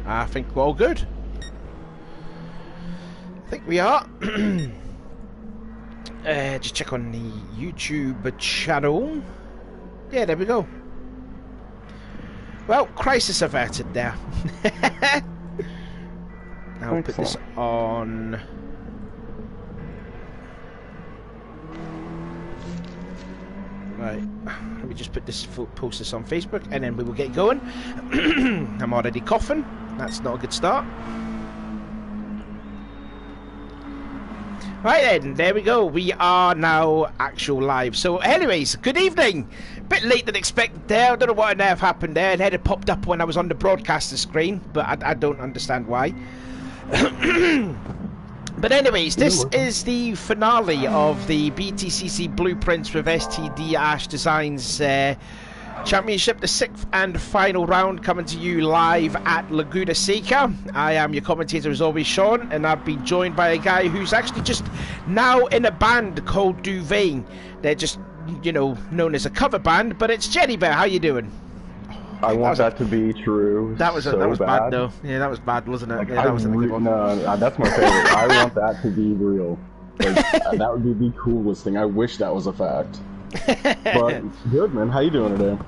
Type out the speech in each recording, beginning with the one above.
I think we're all good. I think we are. Just check on the YouTube channel. Yeah, there we go. Well, crisis averted there. I'll put this on. Right, let me just put this, post this on Facebook, and then we will get going. I'm already coughing. That's not a good start. Right then, there we go. We are now actual live. So, anyways, good evening. Bit late than expected there. I don't know what on earth happened there. It had popped up when I was on the broadcaster screen, but I don't understand why. But anyways, this is the finale of the BTCC Blueprints with STDash Designs Championship, the 6th and final round, coming to you live at Laguna Seca. I am your commentator as always, Sean, and I've been joined by a guy who's actually just now in a band called Duvain. They're just, you know, known as a cover band, but it's Jenny Bear. How you doing? I want that to be true. That was bad though. Yeah, that was bad, wasn't it? Like, yeah, that wasn't a good one. No, that's my favorite. I want that to be real. Like, that would be the coolest thing. I wish that was a fact. But good, man. How you doing today?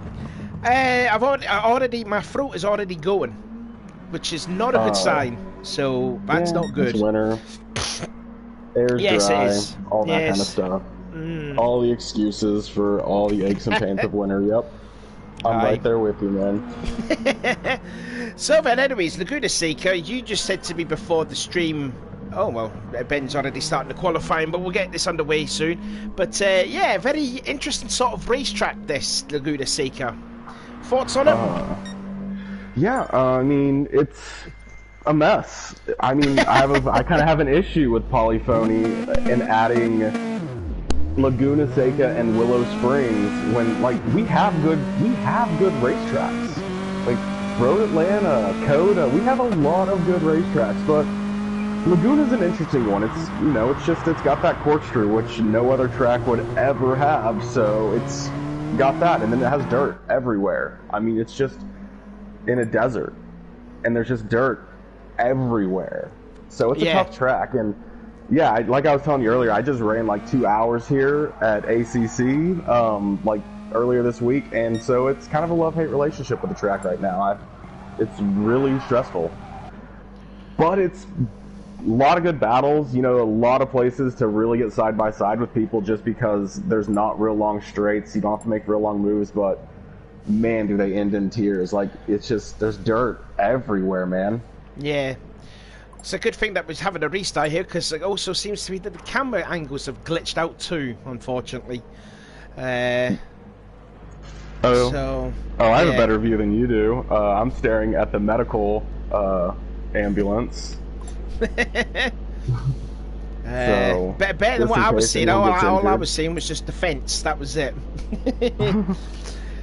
My throat is already going, which is not a good sign. So that's not good. It's winter. Air's dry. It is. All that kind of stuff. All the excuses for all the aches and pains of winter. Yep. I'm right there with you, man. So then, anyways, Laguna Seca, you just said to me before the stream, oh, well, Ben's already starting the qualifying, but we'll get this underway soon. But, yeah, very interesting sort of racetrack, this Laguna Seca. Thoughts on it? Yeah, I mean, it's a mess. I mean, I kind of have an issue with polyphony and adding Laguna Seca and Willow Springs when, like, we have good racetracks. Like Road Atlanta, Coda, we have a lot of good racetracks, but Laguna's an interesting one. It's, you know, it's got that corkscrew, which no other track would ever have, so it's got that, and then it has dirt everywhere. I mean, it's just in a desert, and there's just dirt everywhere. So it's a tough track, and yeah, like I was telling you earlier, I just ran like 2 hours here at ACC, like earlier this week, and so it's kind of a love-hate relationship with the track right now. It's really stressful, but it's a lot of good battles, you know, a lot of places to really get side by side with people just because there's not real long straights, you don't have to make real long moves, but man, do they end in tears. Like, it's just, there's dirt everywhere, man. Yeah. It's a good thing that we're having a restart here, because it also seems to be that the camera angles have glitched out too, unfortunately. I have a better view than you do. I'm staring at the medical ambulance. So, better than what I was seeing. All I was seeing was just the fence. That was it.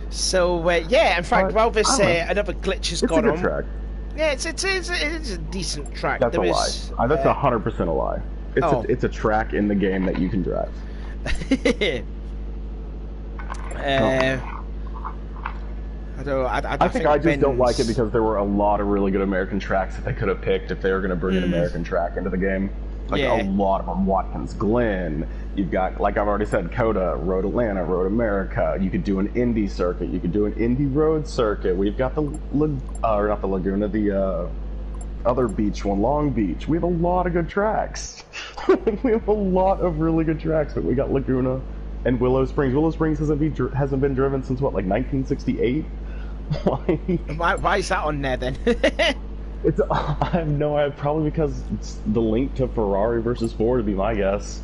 So, yeah, in fact, while this another glitch has gone on. Track. Yeah, it's a decent track. That's a lie. That's 100% a lie. It's a track in the game that you can drive. I think I just don't like it because there were a lot of really good American tracks that they could have picked if they were going to bring an American track into the game. Like, a lot of them. Watkins Glen. You've got, like I've already said, Coda, Road Atlanta, Road America. You could do an Indy circuit. You could do an Indy Road circuit. We've got the, not the Laguna, the other beach one, Long Beach. We have a lot of good tracks. We have a lot of really good tracks, but we got Laguna and Willow Springs. Willow Springs hasn't been driven since, what, like 1968? Why is that on there, then? I have no idea. Probably because it's the link to Ferrari versus Ford would be my guess.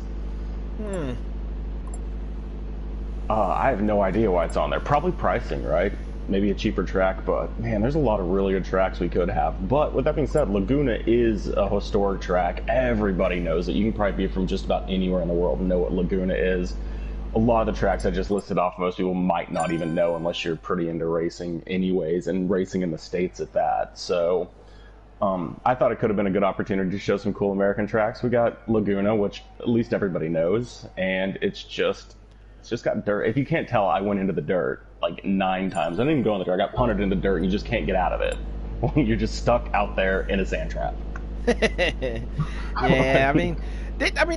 I have no idea why it's on there. Probably pricing, right? Maybe a cheaper track, but man, there's a lot of really good tracks we could have. But with that being said, Laguna is a historic track. Everybody knows it. You can probably be from just about anywhere in the world and know what Laguna is. A lot of the tracks I just listed off, most people might not even know unless you're pretty into racing anyways, and racing in the States at that. So I thought it could have been a good opportunity to show some cool American tracks. We got Laguna, which at least everybody knows, and it's just got dirt. If you can't tell, I went into the dirt like 9 times. I didn't even go in the dirt. I got punted in the dirt, and you just can't get out of it. You're just stuck out there in a sand trap. Yeah, I mean,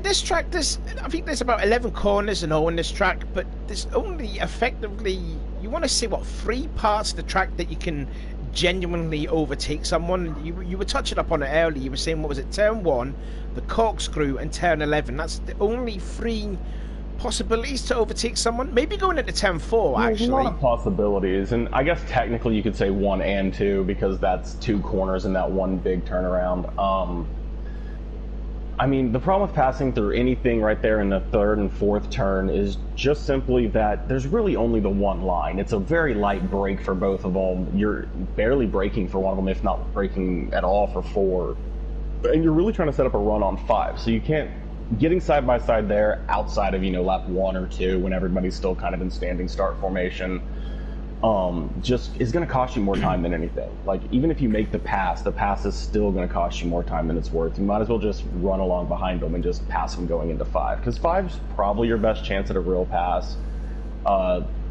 this track, I think there's about 11 corners and all in this track, but there's only effectively, you want to say, what, 3 parts of the track that you can genuinely overtake someone. You were touching up on it earlier. You were saying, what was it, turn 1, the corkscrew, and turn 11. That's the only 3 possibilities to overtake someone. Maybe going into turn 4, actually. There's a lot of possibilities, and I guess technically you could say 1 and 2 because that's 2 corners in that one big turnaround. I mean, the problem with passing through anything right there in the 3rd and 4th turn is just simply that there's really only the one line. It's a very light break for both of them. You're barely braking for one of them, if not braking at all for 4. And you're really trying to set up a run on 5, so you can't... Getting side by side there outside of, lap 1 or 2 when everybody's still kind of in standing start formation, just is going to cost you more time than anything. Like, even if you make the pass is still going to cost you more time than it's worth. You might as well just run along behind them and just pass them going into 5, because 5's probably your best chance at a real pass.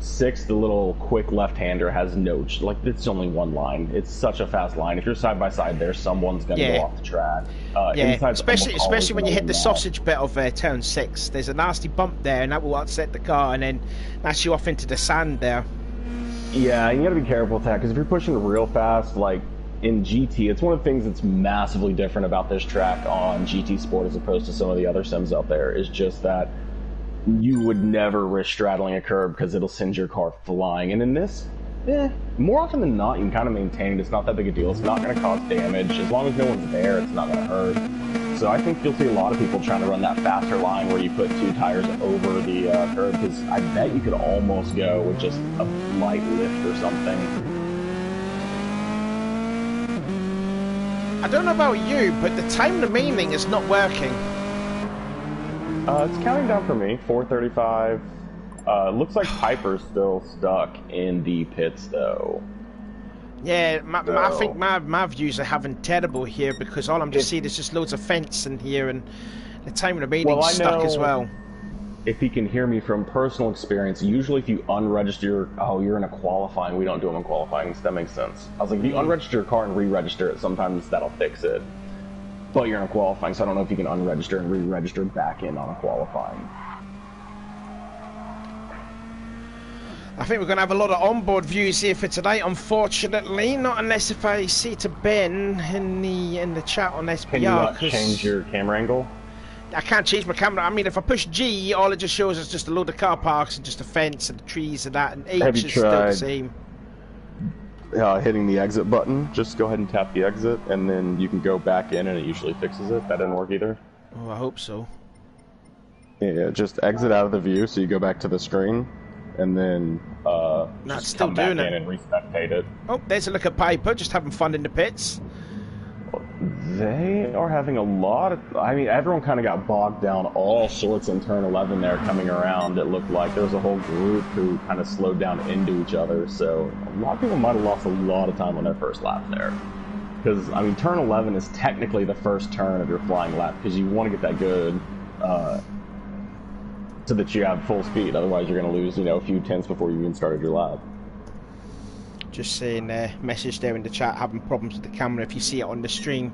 6, the little quick left-hander, has no... Like, it's only one line. It's such a fast line. If you're side by side there, someone's going to go off the track. Especially when you hit the sausage bit of turn 6. There's a nasty bump there, and that will upset the car, and then that's you off into the sand there. Yeah, you got to be careful with that, because if you're pushing real fast, like in GT, it's one of the things that's massively different about this track on GT Sport as opposed to some of the other sims out there, is just that you would never risk straddling a curb because it'll send your car flying. And in this, more often than not, you can kind of maintain it. It's not that big a deal. It's not going to cause damage. As long as no one's there, it's not going to hurt. So I think you'll see a lot of people trying to run that faster line where you put 2 tires over the curb, because I bet you could almost go with just a light lift or something. I don't know about you, but the time remaining is not working. It's counting down for me, 4:35. Looks like Piper's still stuck in the pits, though. Yeah, I think my views are having terrible here, because all I'm just seeing is just loads of fence in here, and the time remaining is stuck as well. If you can hear me from personal experience, usually if you unregister, you're in a qualifying, we don't do them in qualifying, so that makes sense. I was like, if you unregister your car and re-register it, sometimes that'll fix it. But you're in a qualifying, so I don't know if you can unregister and re-register back in on a qualifying. I think we're going to have a lot of onboard views here for tonight, unfortunately. Not unless if I see to Ben in the chat on SBR. Can you not change your camera angle? I can't change my camera. I mean, if I push G, all it just shows is just a load of car parks and just a fence and the trees and that. And H is still the same. Hitting the exit button, just go ahead and tap the exit, and then you can go back in, and it usually fixes it. That didn't work either. Oh, I hope so. Yeah, just exit out of the view, so you go back to the screen, and then That's just still come back doing in and respectate it. Oh, there's a look at Piper, just having fun in the pits. They are having a lot of... I mean, everyone kind of got bogged down all sorts in turn 11 there coming around. It looked like there was a whole group who kind of slowed down into each other, so a lot of people might have lost a lot of time on their first lap there. Because, I mean, turn 11 is technically the first turn of your flying lap, because you want to get that good so that you have full speed. Otherwise, you're going to lose, a few tenths before you even started your lap. Just saying, message there in the chat, having problems with the camera if you see it on the stream,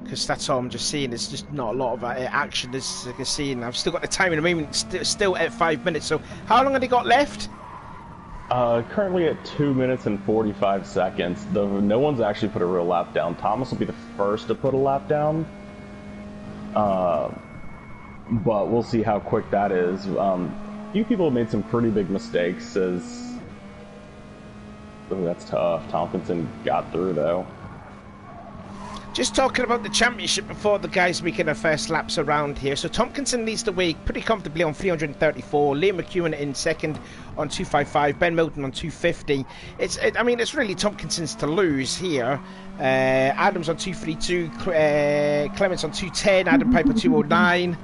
because that's all I'm just seeing. It's just not a lot of action as I can see, and I've still got the time in the moment, still at 5 minutes. So how long have they got left? Currently at 2 minutes and 45 seconds. Though no one's actually put a real lap down. Thomas will be the first to put a lap down. But we'll see how quick that is. Few people have made some pretty big mistakes as... Oh, that's tough. Tompkinson got through, though. Just talking about the championship before the guys making their first laps around here. So Tompkinson leads the way pretty comfortably on 334. Liam McEwen in second on 255. Ben Milton on 250. I mean, it's really Tompkinson's to lose here. Adams on 232. Clements on 210. Adam Piper 209.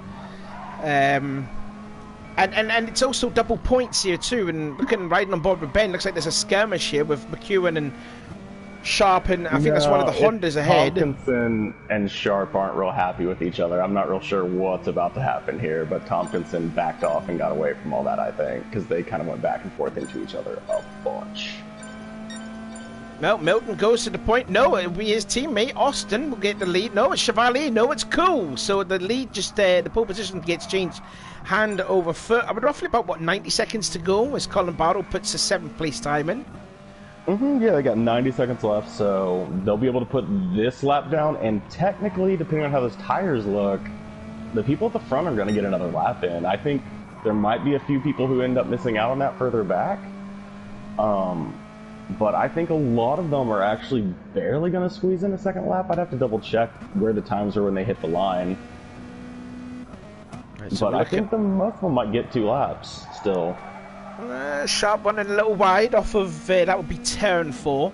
And it's also double points here too, and riding on board with Ben, looks like there's a skirmish here with McEwen and Sharp, and I think that's one of the Hondas ahead. Tompkinson and Sharp aren't real happy with each other. I'm not real sure what's about to happen here, but Tompkinson backed off and got away from all that, I think, because they kind of went back and forth into each other a bunch. No, Milton goes to the point. No, it'll be his teammate Austin will get the lead. No, it's Chevalier. No, it's Cool. So the lead just the pole position gets changed hand over foot. I mean, roughly about what 90 seconds to go as Colin Barrow puts the 7th place time in. Yeah, they got 90 seconds left, so they'll be able to put this lap down. And technically, depending on how those tires look, the people at the front are going to get another lap in. I think there might be a few people who end up missing out on that further back. But I think a lot of them are actually barely going to squeeze in a second lap. I'd have to double check where the times are when they hit the line. Right, so but I think most of them might get 2 laps still. Sharp one and a little wide off of, that would be turn 4.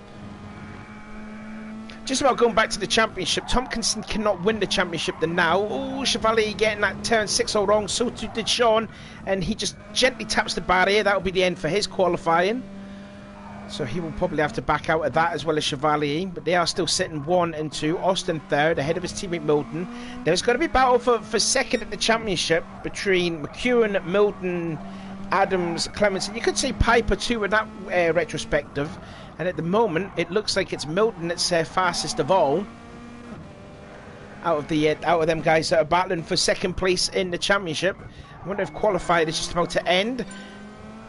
Just about going back to the championship, Tompkinson cannot win the championship now. Oh, Chevalier getting that turn 6 all wrong, so too did Sean, and he just gently taps the barrier. That will be the end for his qualifying. So he will probably have to back out of that as well as Chevalier, but they are still sitting 1 and 2. Austin 3rd, ahead of his teammate Milton. There's going to be battle for second at the championship between McEwen, Milton, Adams, Clements. You could say Piper too in that retrospective. And at the moment, it looks like it's Milton that's fastest of all. Out of them guys that are battling for second place in the championship. I wonder if qualified is just about to end.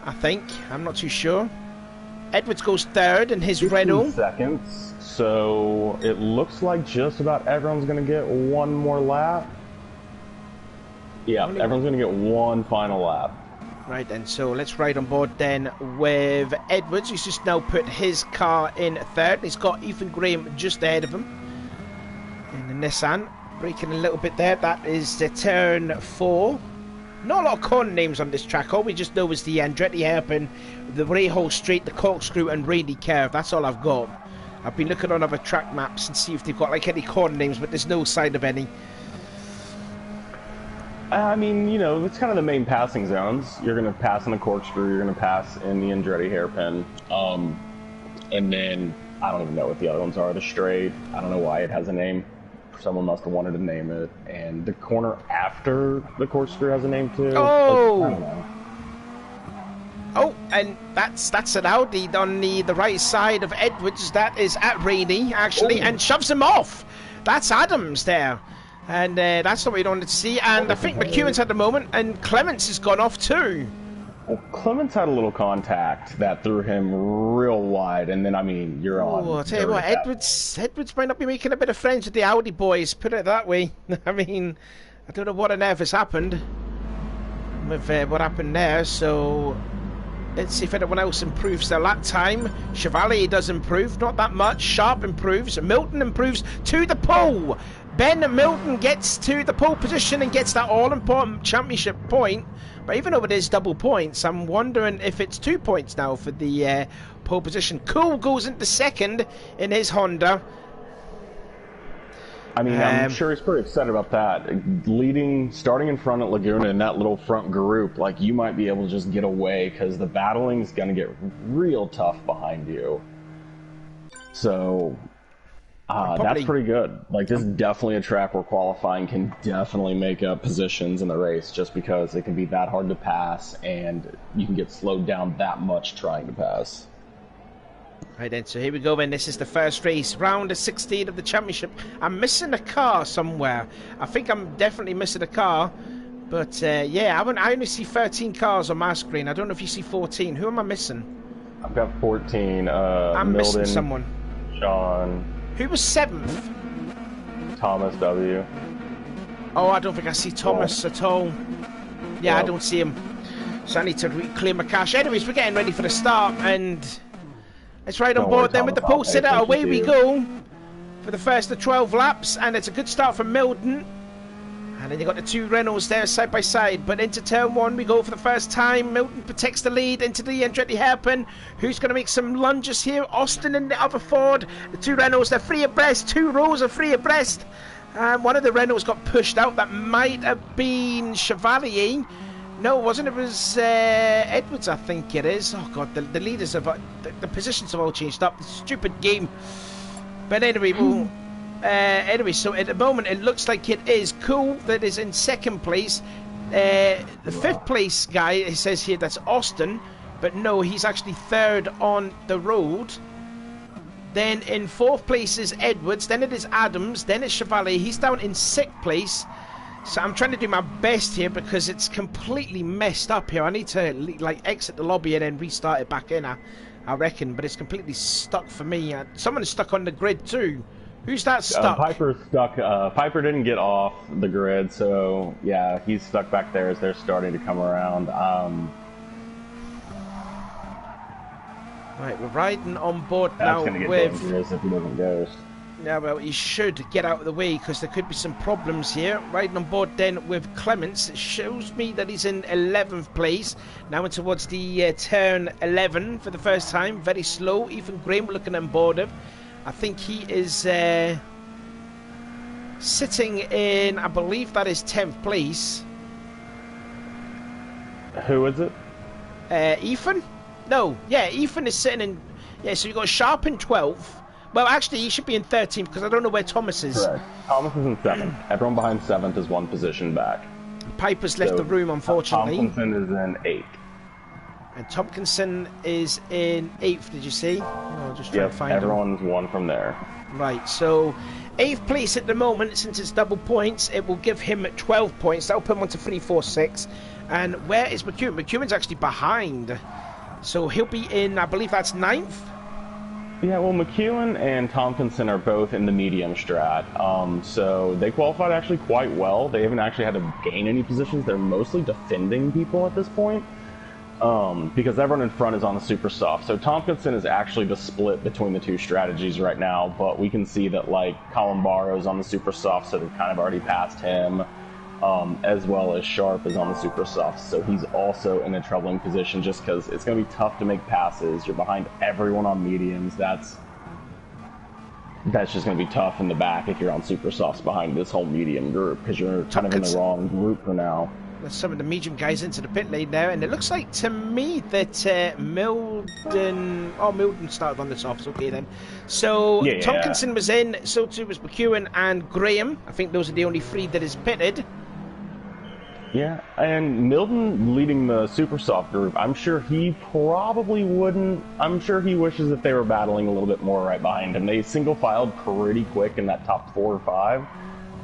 I think. I'm not too sure. Edwards goes 3rd in his Renault. Seconds. So it looks like just about everyone's going to get 1 more lap. Yeah, everyone's going to get 1 final lap. Right then, so let's ride on board then with Edwards, who's just now put his car in 3rd. He's got Ethan Graham just ahead of him in the Nissan. Braking a little bit there. That is the turn 4. Not a lot of corner names on this track. All we just know is the Andretti Hairpin, the Rahal Straight, the Corkscrew, and Rainy Curve. That's all I've got. I've been looking on other track maps and see if they've got like any corner names, but there's no sign of any. I mean, you know, it's kind of the main passing zones. You're going to pass in the Corkscrew, you're going to pass in the Andretti Hairpin. And then, I don't even know what the other ones are. The Straight, I don't know why it has a name. Someone must have wanted to name it. And the corner after the Corkscrew has a name too. Oh! Like, I don't know. Oh, and that's an Audi on the right side of Edwards. That is at Rainey, actually, and shoves him off. That's Adams there. And that's what we wanted to see. And I think McEwen's had the moment, and Clements has gone off too. Well, Clements had a little contact that threw him real wide, and then, I mean, you're on. Oh, I'll tell you what, Edwards might not be making a bit of friends with the Audi boys, put it that way. I mean, I don't know what on earth has happened with what happened there, so let's see if anyone else improves their lap time. Chevalier does improve, not that much. Sharp improves. Milton improves to the pole. Ben Milton gets to the pole position and gets that all-important championship point. But even though it is double points, I'm wondering if it's 2 points now for the pole position. Cool goes into second in his Honda. I mean, I'm sure he's pretty excited about that. Starting in front at Laguna in that little front group, like, you might be able to just get away because the battling is going to get real tough behind you. So that's pretty good. Like, this is definitely a track where qualifying can definitely make up positions in the race just because it can be that hard to pass and you can get slowed down that much trying to pass. Right then, so here we go then. This is the first race, round 16 of the championship. I'm missing a car somewhere. I think I'm definitely missing a car. But yeah, I only see 13 cars on my screen. I don't know if you see 14. Who am I missing? I've got 14. I'm Milden, missing someone. Sean. Who was 7th? Thomas W. Oh, I don't think I see Thomas at all. Yeah, I don't see him. So I need to reclaim my cash. Anyways, we're getting ready for the start, and let's ride on board then with the pole sitter. Away we go for the first of 12 laps, and it's a good start from Milton. And then you got the 2 Renaults there side by side. But into turn 1 we go for the first time. Milton protects the lead into the Andretti Hairpin. Who's going to make some lunges here? Austin and the other Ford. The 2 Renaults, they're free abreast. 2 rows are free abreast. And one of the Renaults got pushed out. That might have been Chevalier. No, it wasn't. It was Edwards, I think it is. Oh, God, the leaders have... The positions have all changed up. The stupid game. But anyway, we'll... anyway, so at the moment it looks like it is Cool that is in second place. The 5th place guy, it says here, that's Austin, but no, he's actually 3rd on the road. Then in 4th place is Edwards. Then it is Adams. Then it's Chevalier. He's down in 6th place. So I'm trying to do my best here because it's completely messed up here. I need to like exit the lobby and then restart it back in, I reckon. But it's completely stuck for me. Someone is stuck on the grid too. Who's that stuck? Piper's stuck. Piper didn't get off the grid, so yeah, he's stuck back there as they're starting to come around. Right, we're riding on board that's now gonna get with... dangerous if he doesn't ghost. Yeah, well, he should get out of the way because there could be some problems here. Riding on board then with Clements. It shows me that he's in 11th place. Now in towards the turn 11 for the first time. Very slow. Ethan Graham we're looking on board of. I think he is sitting in, I believe that is 10th place. Who is it? Ethan? No, yeah, Ethan is sitting in... Yeah, so you've got Sharp in 12th. Well, actually, he should be in 13th because I don't know where Thomas is. Correct. Thomas is in 7th. Everyone behind 7th is one position back. Piper's left the room, unfortunately. Tompkinson is in 8th. And Tompkinson is in 8th, did you see? I'll just try to find everyone's one from there. Right, so 8th place at the moment, since it's double points, it will give him 12 points. That'll put him on to 3, 4, 6. And where is McEwen? McEwen's actually behind. So he'll be in, I believe that's 9th. Yeah, well, McEwen and Tompkinson are both in the medium strat, so they qualified actually quite well. They haven't actually had to gain any positions. They're mostly defending people at this point, because everyone in front is on the super soft. So Tompkinson is actually the split between the two strategies right now, but we can see that, like, Columbaro's on the super soft, so they've kind of already passed him, as well as Sharp is on the super soft, so he's also in a troubling position just because it's going to be tough to make passes. You're behind everyone on mediums. That's just going to be tough in the back if you're on super softs behind this whole medium group because you're kind of in the wrong group for now. There's some of the medium guys into the pit lane now, and it looks like to me that Milden... Oh, Milden started on the softs, okay then. So yeah. Tompkinson was in, so too was McEwen and Graham. I think those are the only 3 that is pitted. Yeah, and Milden leading the super soft group, I'm sure he probably wouldn't. I'm sure he wishes that they were battling a little bit more right behind him. They single filed pretty quick in that top 4 or 5.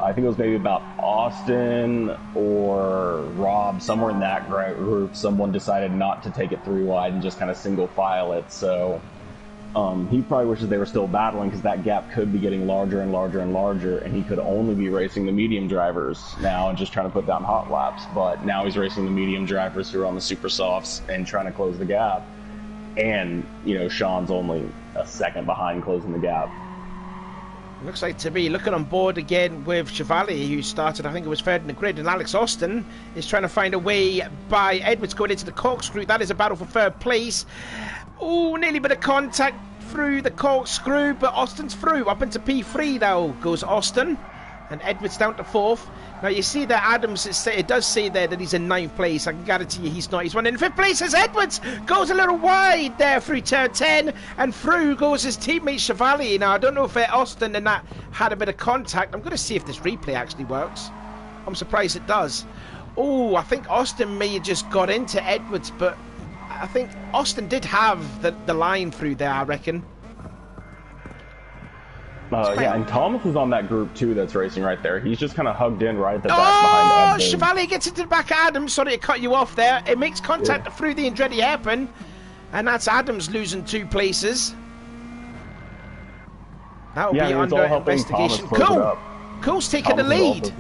I think it was maybe about Austin or Rob, somewhere in that group. Someone decided not to take it 3 wide and just kind of single file it. So he probably wishes they were still battling because that gap could be getting larger and larger and larger, and he could only be racing the medium drivers now and just trying to put down hot laps. But now he's racing the medium drivers who are on the super softs and trying to close the gap. And, you know, Sean's only a second behind closing the gap. Looks like to be looking on board again with Chevalier, who started, I think it was 3rd in the grid, and Alex Austin is trying to find a way by Edwards going into the corkscrew. That is a battle for 3rd place. Oh, nearly bit of contact through the corkscrew, but Austin's through. Up into P3 now goes Austin, and Edwards down to 4th. Now you see that Adams, it does say there that he's in 9th place. I can guarantee you he's not. He's running in 5th place as Edwards goes a little wide there through turn 10, and through goes his teammate Chevalier. Now I don't know if Austin and that had a bit of contact. I'm going to see if this replay actually works. I'm surprised it does. Oh, I think Austin may have just got into Edwards, but I think Austin did have the line through there, I reckon. Yeah, and Thomas is on that group too that's racing right there. He's just kind of hugged in right at the back behind Edwards. Chevalier gets into the back of Adams. Sorry to cut you off there. It makes contact through the Andretti hairpin, and that's Adams losing 2 places. That will be under investigation. Cool's taking the lead.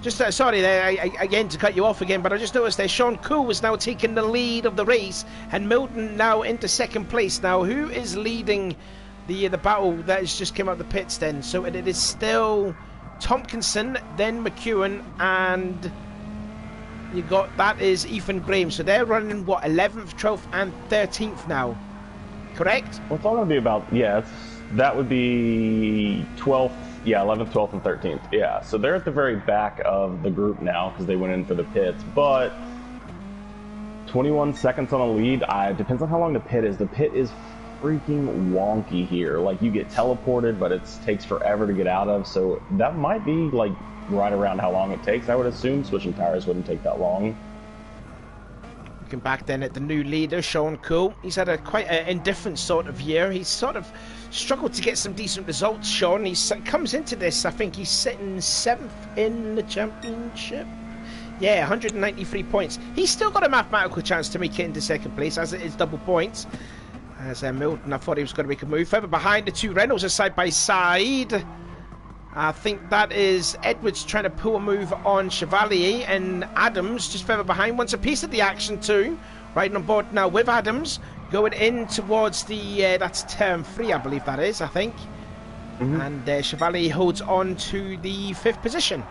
Just sorry there again to cut you off again, but I just noticed there Sean Cool was now taking the lead of the race, and Milton now into 2nd place. Now who is leading the battle that has just came out of the pits then? So it is still Tompkinson, then McEwen, and you got, that is Ethan Graham. So they're running what, 11th, 12th and 13th now, correct? Well, it's all going to be about, that would be 12th, 11th, 12th and 13th. Yeah, so they're at the very back of the group now because they went in for the pits, but 21 seconds on a lead. Depends on how long the pit is. The pit is freaking wonky here. Like, you get teleported, but it takes forever to get out of, so that might be like right around how long it takes. I would assume switching tires wouldn't take that long. Looking back then at the new leader, Sean Cool. He's had quite an indifferent sort of year. He's sort of struggled to get some decent results, Sean. He comes into this, I think he's sitting 7th in the championship. Yeah, 193 points. He's still got a mathematical chance to make it into 2nd place, as it is double points. As Milton, I thought he was going to make a move. Further behind, the two Reynolds are side by side. I think that is Edwards trying to pull a move on Chevalier, and Adams just further behind wants a piece of the action too. Riding on board now with Adams, going in towards the, that's turn 3 I believe that is, I think. And Chevalier holds on to the 5th position.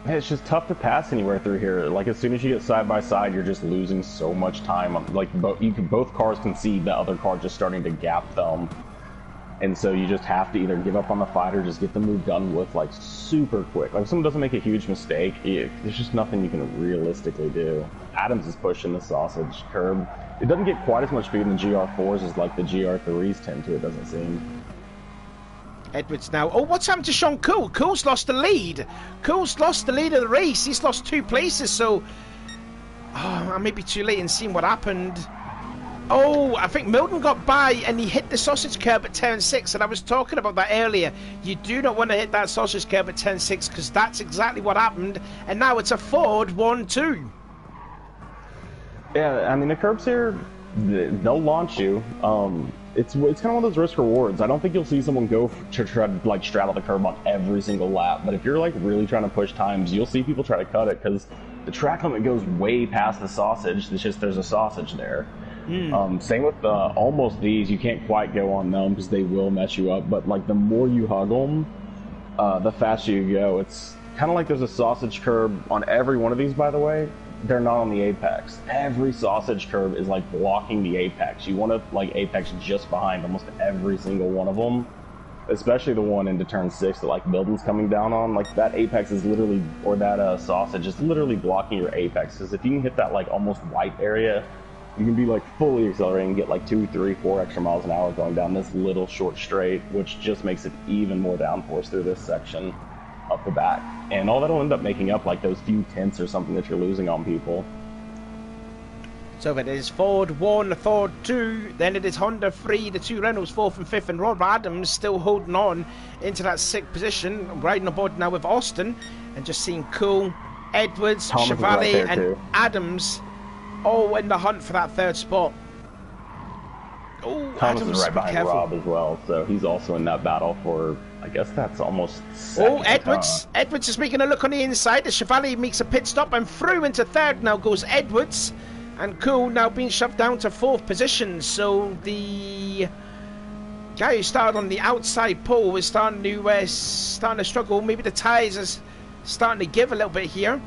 It's just tough to pass anywhere through here. Like, as soon as you get side by side, you're just losing so much time. Like, both cars can see the other car just starting to gap them. And so you just have to either give up on the fight or just get the move done with, like, super quick. Like, if someone doesn't make a huge mistake, there's just nothing you can realistically do. Adams is pushing the sausage curb. It doesn't get quite as much speed in the GR4s as, like, the GR3s tend to, it doesn't seem. Edwards now. Oh, what's happened to Sean Cool? Cool's lost the lead. Cool's lost the lead of the race. He's lost 2 places, so... Oh, I may be too late in seeing what happened. Oh, I think Milton got by and he hit the sausage curb at turn 6, and I was talking about that earlier. You do not want to hit that sausage curb at turn 6 because that's exactly what happened, and now it's a Ford 1-2. Yeah, I mean, the curbs here, they'll launch you. It's kind of one of those risk rewards. I don't think you'll see someone go to try to, like, straddle the curb on every single lap, but if you're, like, really trying to push times, you'll see people try to cut it because the track limit goes way past the sausage. It's just there's a sausage there. Same with almost these. You can't quite go on them because they will mess you up, but, like, the more you hug them, the faster you go. It's kind of like there's a sausage curb on every one of these, by the way. They're not on the apex. Every sausage curb is, like, blocking the apex. You want to, like, apex just behind almost every single one of them, especially the one into turn 6 that, like, Milton's coming down on. Like, that apex is literally, or that sausage is literally blocking your apex, because if you can hit that, like, almost white area, you can be, like, fully accelerating and get, like, 2, 3, 4 extra miles an hour going down this little short straight, which just makes it even more downforce through this section up the back. And all that'll end up making up, like, those few tenths or something that you're losing on people. So it is Ford 1, Ford 2, then it is Honda 3, the two Reynolds 4th and 5th, and Rob Adams still holding on into that 6th position, riding aboard now with Austin, and just seeing Cool, Edwards, Thomas Chevalier, right and too. Adams all in the hunt for that 3rd spot. Oh, Thomas Adams, is right behind careful. Rob as well, so he's also in that battle for, I guess that's almost Oh, Edwards. Edwards is making a look on the inside. The Chevalier makes a pit stop and through into 3rd now goes Edwards. And Cool now being shoved down to 4th position. So the guy who started on the outside pole is starting to struggle. Maybe the tyres is starting to give a little bit here.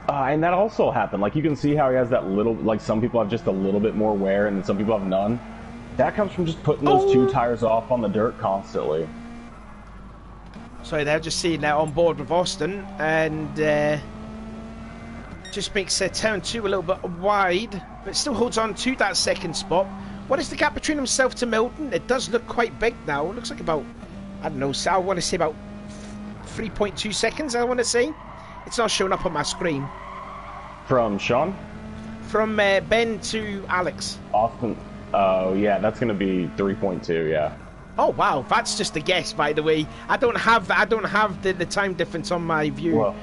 And that also happened. Like, you can see how he has that little, like, some people have just a little bit more wear and then some people have none. That comes from just putting those 2 tires off on the dirt constantly. Sorry, they're just seeing that on board with Austin, and just makes turn 2 a little bit wide, but still holds on to that 2nd spot. What is the gap between himself to Milton? It does look quite big now. It looks like about, I don't know, I want to say about 3.2 seconds, I want to say. It's not showing up on my screen. From Sean? From Ben to Alex. Austin. Oh, yeah, that's going to be 3.2, yeah. Oh, wow, that's just a guess, by the way. I don't have the time difference on my view. Well,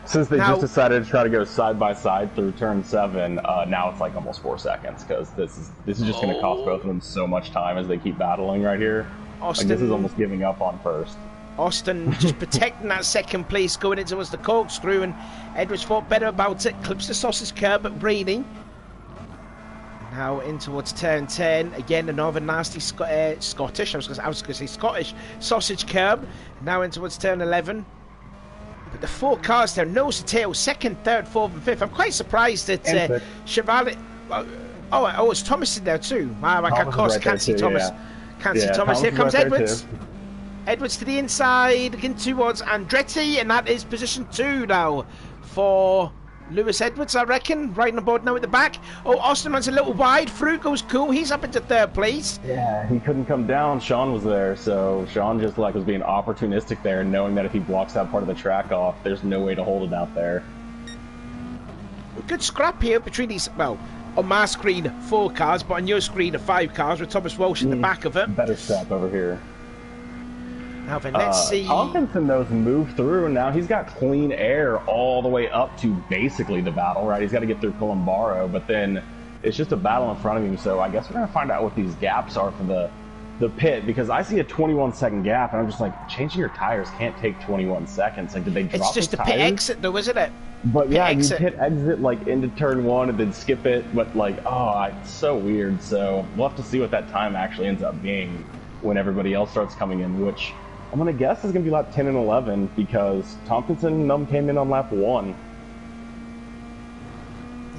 since they just decided to try to go side by side through turn 7, now it's like almost 4 seconds, because this is just going to cost both of them so much time as they keep battling right here. Austin, like, this is almost giving up on 1st. Austin just protecting that 2nd place, going in towards the corkscrew, and Edwards thought better about it. Clips the sausage curb at Brady. Now in towards turn 10. Again, another nasty Scottish. I was going to say Scottish sausage curb. Now in towards turn 11. But the 4 cars there, nose to tail, 2nd, 3rd, 4th, and 5th. I'm quite surprised that Chevalier. Oh, it's Thomas in there too. Of course, can't see Thomas. Can't see Thomas. Here comes Edwards. Edwards to the inside, again towards Andretti, and that is position 2 now for Lewis Edwards, I reckon, riding aboard now at the back. Oh, Austin runs a little wide. Through goes Cool. He's up into 3rd place. Yeah, he couldn't come down. Sean was there, so Sean just like was being opportunistic there, knowing that if he blocks that part of the track off, there's no way to hold it out there. Good scrap here between these, well, on my screen 4 cars, but on your screen 5 cars with Thomas Walsh in the back of it. Better scrap over here. Now then, let's see. Tomkinson, though, moved through, and now he's got clean air all the way up to basically the battle, right? He's got to get through Columbaro, but then it's just a battle in front of him, so I guess we're going to find out what these gaps are for the pit, because I see a 21-second gap, and I'm just like, changing your tires can't take 21 seconds. Like, did they drop It's just the a tires? pit exit, though, isn't it? But yeah, you exit. hit exit, like, into turn 1 and then skip it, but, like, it's so weird, so we'll have to see what that time actually ends up being when everybody else starts coming in, which I'm going to guess is going to be lap 10 and 11 because Tomkinson came in on lap 1.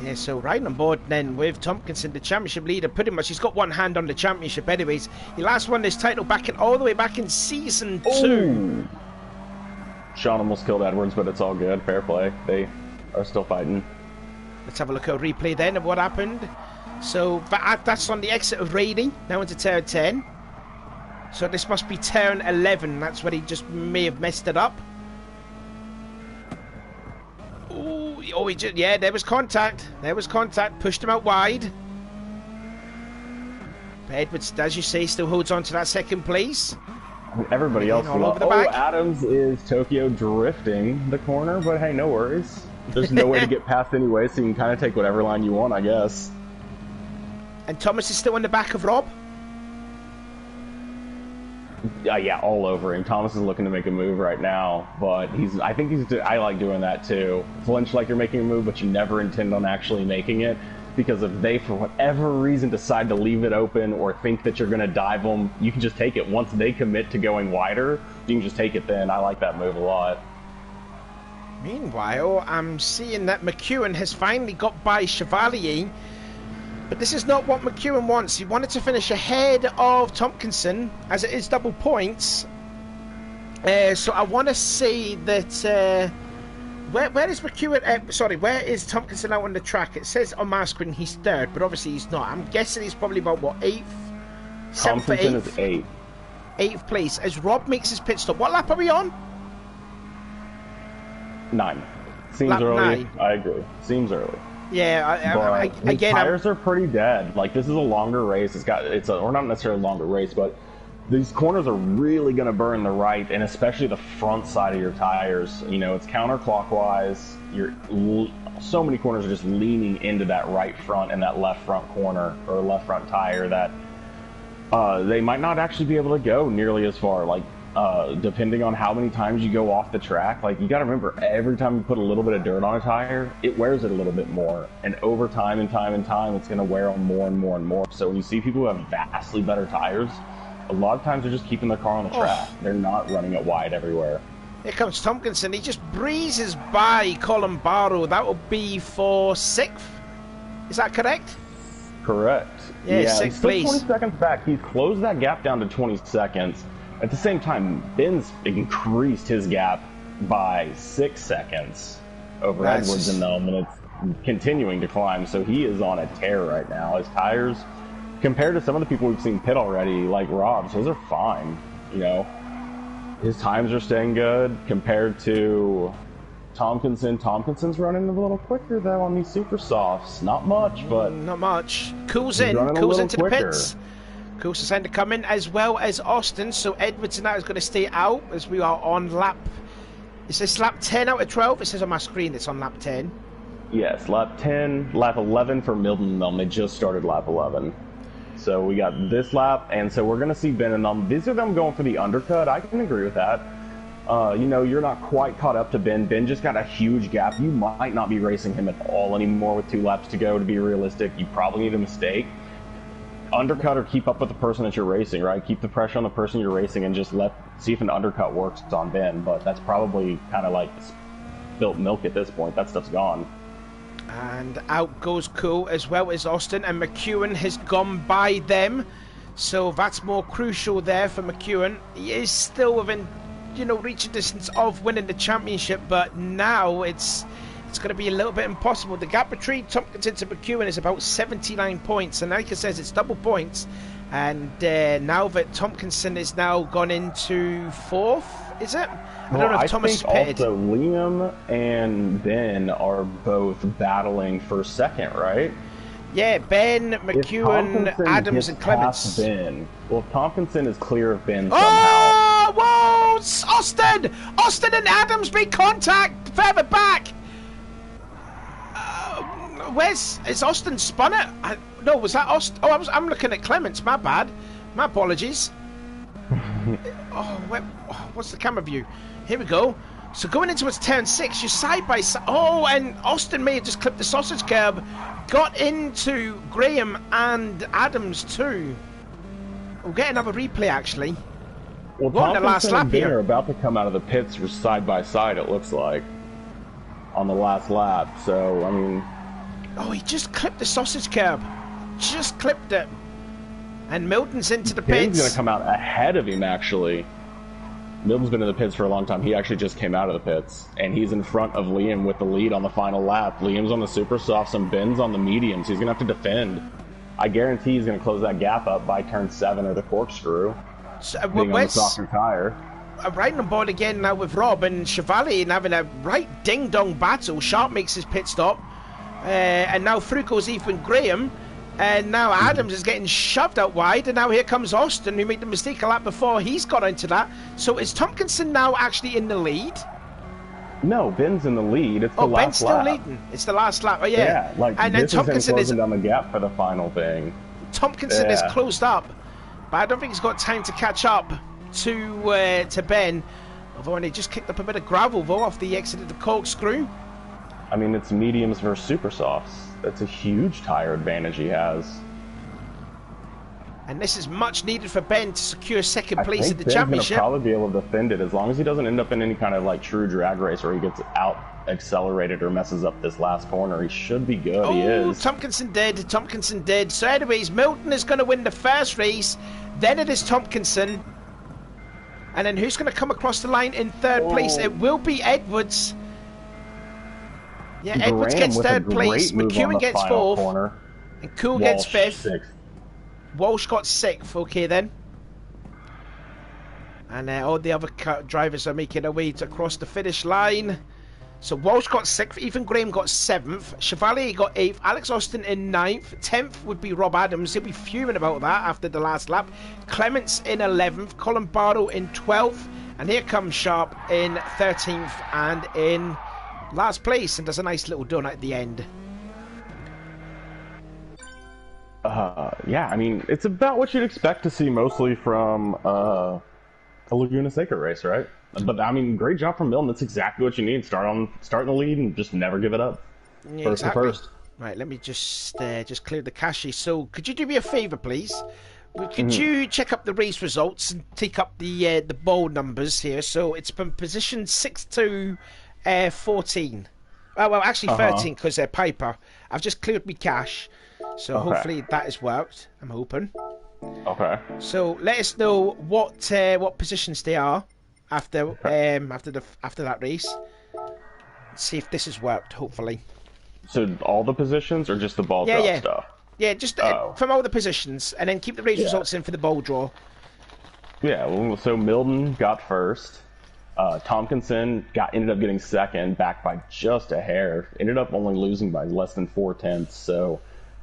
Yeah, so riding on board then with Tomkinson, the championship leader, pretty much. He's got one hand on the championship anyways. He last won this title all the way back in season 2. Ooh. Sean almost killed Edwards, but it's all good. Fair play. They are still fighting. Let's have a look at a replay then of what happened. So that's on the exit of Rady, now into turn 10. So this must be turn 11. That's where he just may have messed it up. Ooh, oh, yeah, there was contact. There was contact. Pushed him out wide. But Edwards, as you say, still holds on to that 2nd place. Everybody else all over the back. Adams is Tokyo drifting the corner, but hey, no worries. There's no way to get past anyway, so you can kind of take whatever line you want, I guess. And Thomas is still in the back of Rob. Yeah, all over him. Thomas is looking to make a move right now, but I like doing that too. Flinch like you're making a move, but you never intend on actually making it, because if they, for whatever reason, decide to leave it open or think that you're going to dive them, you can just take it. Once they commit to going wider, you can just take it then. I like that move a lot. Meanwhile, I'm seeing that McEwen has finally got by Chevalier. But this is not what McEwen wants. He wanted to finish ahead of Tomkinson, as it is double points. So I want to say that... where is McEwen... sorry, where is Tomkinson out on the track? It says on my screen he's 3rd, but obviously he's not. I'm guessing he's probably about, what, 8th? 7th or 8th? Tomkinson is 8th. 8th place. As Rob makes his pit stop. What lap are we on? 9. Seems Lap early. 9. I agree. Seems early. Yeah, his tires are pretty dead. Like, this is a longer race. Or not necessarily a longer race, but these corners are really going to burn the right, and especially the front side of your tires. You know, it's counterclockwise. So many corners are just leaning into that right front and that left front corner, or left front tire, that they might not actually be able to go nearly as far. Like, depending on how many times you go off the track, like, you got to remember, every time you put a little bit of dirt on a tire, it wears it a little bit more, and over time and time and time, it's going to wear on more and more and more. So when you see people who have vastly better tires, a lot of times they're just keeping their car on the track. They're not running it wide everywhere. Here comes Tomkinson. He just breezes by Columbaro. That will be for 6th. Is that correct? Correct. Yeah, he's 6th still place. 20 seconds back. He's closed that gap down to 20 seconds. At the same time, Ben's increased his gap by 6 seconds over Edwards and them, and it's continuing to climb. So he is on a tear right now. His tires, compared to some of the people we've seen pit already, like Rob's, those are fine. You know, his times are staying good compared to Tomkinson. Tomkinson's running a little quicker though on these super softs. Not much, but not much. Cools into the pits. Cools is to come in, as well as Austin. So Edwards now is going to stay out, as we are on lap. It says lap 10 out of 12. It says on my screen it's on lap 10. Yes, lap 10, lap 11 for Milton and them. They just started lap 11. So we got this lap, and so we're going to see Ben and them. These are them going for the undercut. I can agree with that. You know, you're not quite caught up to Ben. Ben just got a huge gap. You might not be racing him at all anymore with 2 laps to go, to be realistic. You probably need a mistake. Undercut or keep up with the person that you're racing, right? Keep the pressure on the person you're racing and just see if an undercut works on Ben. But that's probably kind of like spilt milk at this point. That stuff's gone. And out goes Cool, as well as Austin, and McEwen has gone by them. So that's more crucial there for McEwen. He is still within, you know, reaching distance of winning the championship, but now it's it's going to be a little bit impossible. The gap between Tompkinson to McEwen is about 79 points, and like I says, it's double points. And now that Tompkinson is now gone into 4th, is it? I don't know if Thomas is pitted. Also Liam and Ben are both battling for 2nd, right? Yeah, Ben, McEwen, Adams, and Clements. Ben. Well, if Tompkinson is clear of Ben somehow. Oh, whoa! It's Austin! Austin and Adams make contact further back. Is Austin spun it? No, was that Austin? Oh, I'm looking at Clements. My bad. My apologies. What's the camera view? Here we go. So going into its turn 6, you're side by side. Oh, and Austin may have just clipped the sausage curb. Got into Graham and Adams too. We'll get another replay actually. Well, Tompkinson and Ben are about to come out of the pits side by side, it looks like, on the last lap. So, I mean... Oh, he just clipped the sausage curb. Just clipped it. And Milton's into the pits. Ben's going to come out ahead of him, actually. Milton's been in the pits for a long time. He actually just came out of the pits. And he's in front of Liam with the lead on the final lap. Liam's on the super softs and Ben's on the mediums. He's going to have to defend. I guarantee he's going to close that gap up by turn 7 or the corkscrew. So, being on the softer tire. Riding on board again now with Rob and Chevalier and having a right ding-dong battle. Sharp makes his pit stop. And now through goes Ethan Graham. And now Adams is getting shoved out wide. And now here comes Austin, who made the mistake a lap before. He's got into that. So is Tompkinson now actually in the lead? No, Ben's in the lead. It's the last lap. Ben's still leading. It's the last lap. Oh, yeah. Yeah, like, and this Tompkinson is closing down the gap for the final thing. Tompkinson is closed up. But I don't think he's got time to catch up to Ben. Although they just kicked up a bit of gravel, though, off the exit of the corkscrew. I mean, it's mediums versus super softs. That's a huge tire advantage he has. And this is much needed for Ben to secure 2nd place at the Ben's championship. Gonna probably be able to defend it as long as he doesn't end up in any kind of like true drag race where he gets out accelerated or messes up this last corner. He should be good. He is. Tompkinson did. Tompkinson did. So anyways, Milton is going to win the first race. Then it is Tompkinson. And then who's going to come across the line in 3rd place? It will be Edwards. Yeah, Edwards gets 3rd place. McEwen gets 4th. Corner. And Cool gets 5th. Walsh got 6th. Okay, then. And all the other drivers are making their way across the finish line. So Walsh got 6th. Ethan Graham got 7th. Chevalier got 8th. Alex Austin in 9th. 10th would be Rob Adams. He'll be fuming about that after the last lap. Clements in 11th. Colin Barlow in 12th. And here comes Sharp in 13th and in last place, and does a nice little donut at the end. Yeah, I mean, it's about what you'd expect to see mostly from a Laguna Seca race, right? But I mean, great job from Milton. That's exactly what you need. Start in the lead and just never give it up. Yeah, first exactly. to first. Right, let me just clear the cache. So, could you do me a favour, please? Could you check up the race results and take up the bowl numbers here? So it's from position 6 to 14. Well, actually 13 because Piper. I've just cleared my cache, so hopefully that has worked. I'm hoping. Okay. So let us know what positions they are after after that race. Let's see if this has worked. Hopefully. So all the positions or just the ball drop stuff? Yeah, just from all the positions, and then keep the race results in for the bowl draw. Yeah, well, so Milton got first. Tompkinson ended up getting 2nd, back by just a hair. Ended up only losing by less than 4/10, so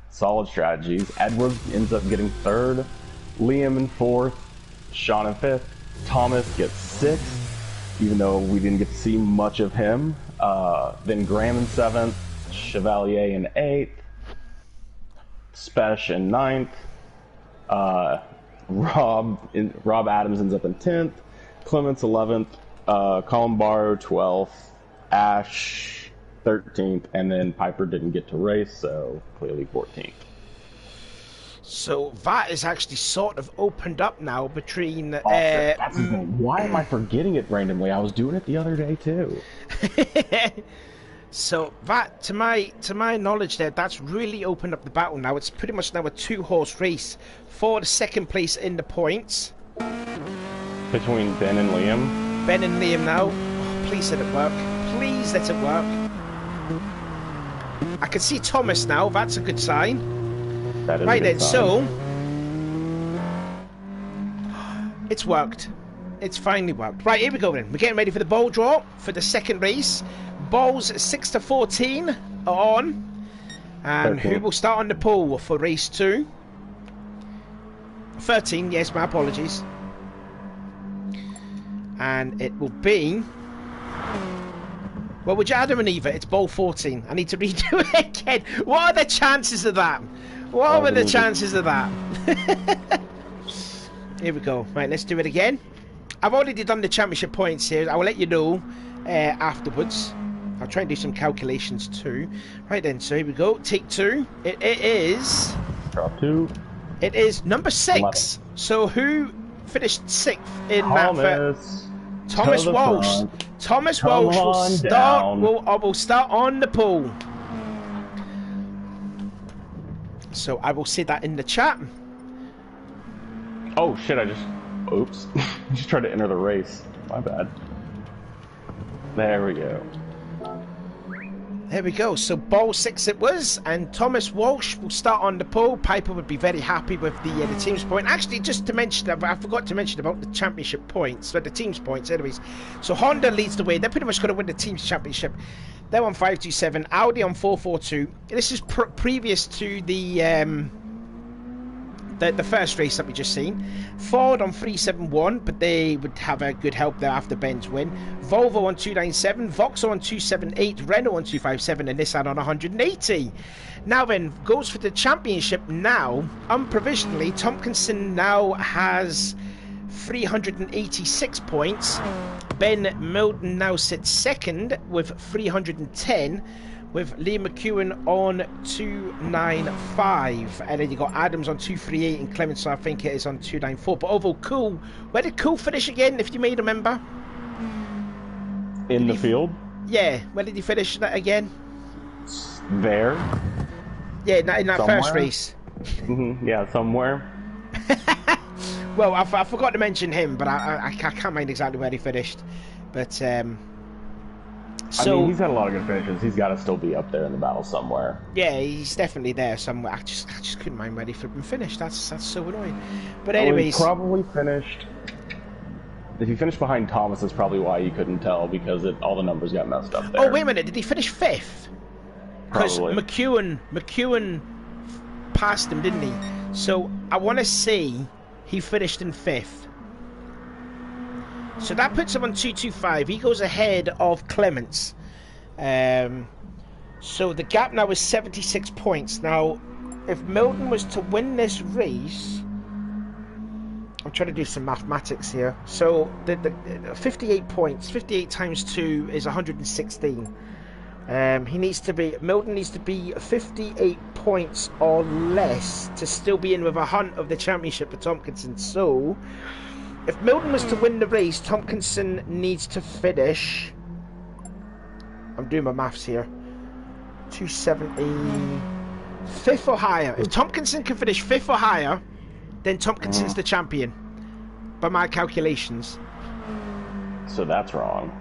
solid strategies. Edwards ends up getting 3rd. Liam in 4th. Sean in 5th. Thomas gets 6th, even though we didn't get to see much of him. Then Graham in 7th. Chevalier in 8th. Spesh in 9th. Rob Adams ends up in 10th. Clements 11th. Colin Barrow 12th. Ash 13th. And then Piper didn't get to race, so clearly 14th. So that is actually sort of opened up now between... Why am I forgetting it randomly? I was doing it the other day too. So that, to my knowledge there, that's really opened up the battle now. It's pretty much now a 2-horse race for the 2nd place in the points. Between Ben and Liam? Ben and Liam now. Oh, please let it work. Please let it work. I can see Thomas now. That's a good sign. That is right a good then, sign. so it's worked. It's finally worked. Right, here we go then. We're getting ready for the ball draw for the second race. Balls 6 to 14 are on. And 13. who will start on the pole for race 2? 13, yes, my apologies. And it will be... Well, would you Adam and Eva? It's ball 14. I need to redo it again. What are the chances of that? What are the chances of that? Here we go. Right, let's do it again. I've already done the championship points here. I will let you know afterwards. I'll try and do some calculations too. Right then, so here we go. Take 2. It is... Drop 2. It is number 6. 11. So who finished 6th in Thomas. that? Thomas Walsh. Front. Thomas Come Walsh will on start. down. Will start on the pool. So I will say that in the chat. Oh shit! I just. Oops. Just tried to enter the race. My bad. There we go. There we go. So ball 6 it was, and Thomas Walsh will start on the pole. Piper would be very happy with the team's point. Actually, just to mention, I forgot to mention about the championship points, the team's points. Anyways, so Honda leads the way. They're pretty much going to win the team's championship. They're on 527. Audi on 442. This is previous to the first race that we just seen. Ford on 371, but they would have a good help there after Ben's win. Volvo on 297, Vauxhall on 278, Renault on 257, and Nissan on 180. Now then, goes for the championship now. Unprovisionally, Tompkinson now has 386 points. Ben Milton now sits second with 310. With Lee McEwen on 295, and then you got Adams on 238 and Clements, I think it is on 294. But overall, Cool. Where did Cool finish again, if you may remember? In the field? Yeah, where did he finish that again? There. Yeah, in that Somewhere. first race. Yeah, somewhere. Well, I forgot to mention him, but I can't mind exactly where he finished. But I mean, he's had a lot of good finishes. He's got to still be up there in the battle somewhere. Yeah, he's definitely there somewhere. I just couldn't mind where he flipping finished. That's so annoying. But anyways, he probably finished. If he finished behind Thomas, that's probably why you couldn't tell, because all the numbers got messed up there. Oh wait a minute, did he finish 5th? Because Probably. McEwen passed him, didn't he? So I want to say he finished in 5th. So that puts him on 225. He goes ahead of Clements. So the gap now is 76 points. Now, if Milton was to win this race, I'm trying to do some mathematics here. So the 58 points, 58 times 2 is 116. Milton needs to be 58 points or less to still be in with a hunt of the championship for Tompkinson. So if Milton was to win the race, Tompkinson needs to finish... I'm doing my maths here. 270... 5th or higher. If Tompkinson can finish 5th or higher, then Tompkinson's the champion. By my calculations. So that's wrong.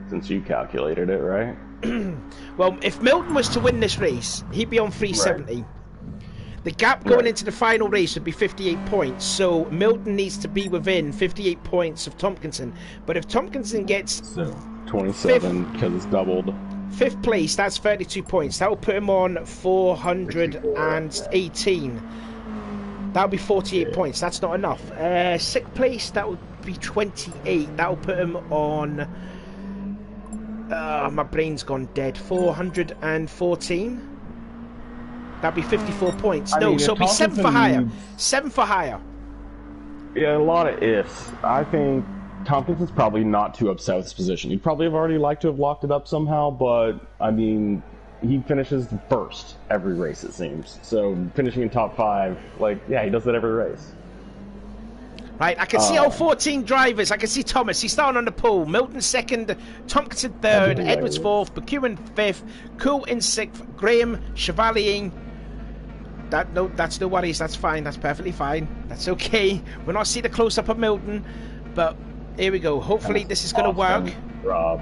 Since you calculated it, right? Well, if Milton was to win this race, he'd be on 370. Right. The gap going into the final race would be 58 points, so Milton needs to be within 58 points of Tompkinson. But if Tompkinson gets 27, because it's doubled. 5th place, that's 32 points. That will put him on 418. That would be 48 points. That's not enough. 6th place, that would be 28. That will put him on... my brain's gone dead. 414. That'd be 54 points. So it'll be 7th for higher. 7th for higher. Yeah, a lot of ifs. I think Tompkinson's probably not too upset with his position. He'd probably have already liked to have locked it up somehow, but, I mean, he finishes first every race, it seems. So, finishing in top 5, yeah, he does that every race. Right, I can see all 14 drivers. I can see Thomas. He's starting on the pole. Milton 2nd, Tompkinson 3rd, Edwards 4th, McEwen 5th, Cool in 6th, Graham, Chevalier. That's no worries. That's fine. That's perfectly fine. That's okay. We're not seeing the close-up of Milton, but here we go. Hopefully this is going to work. Rob,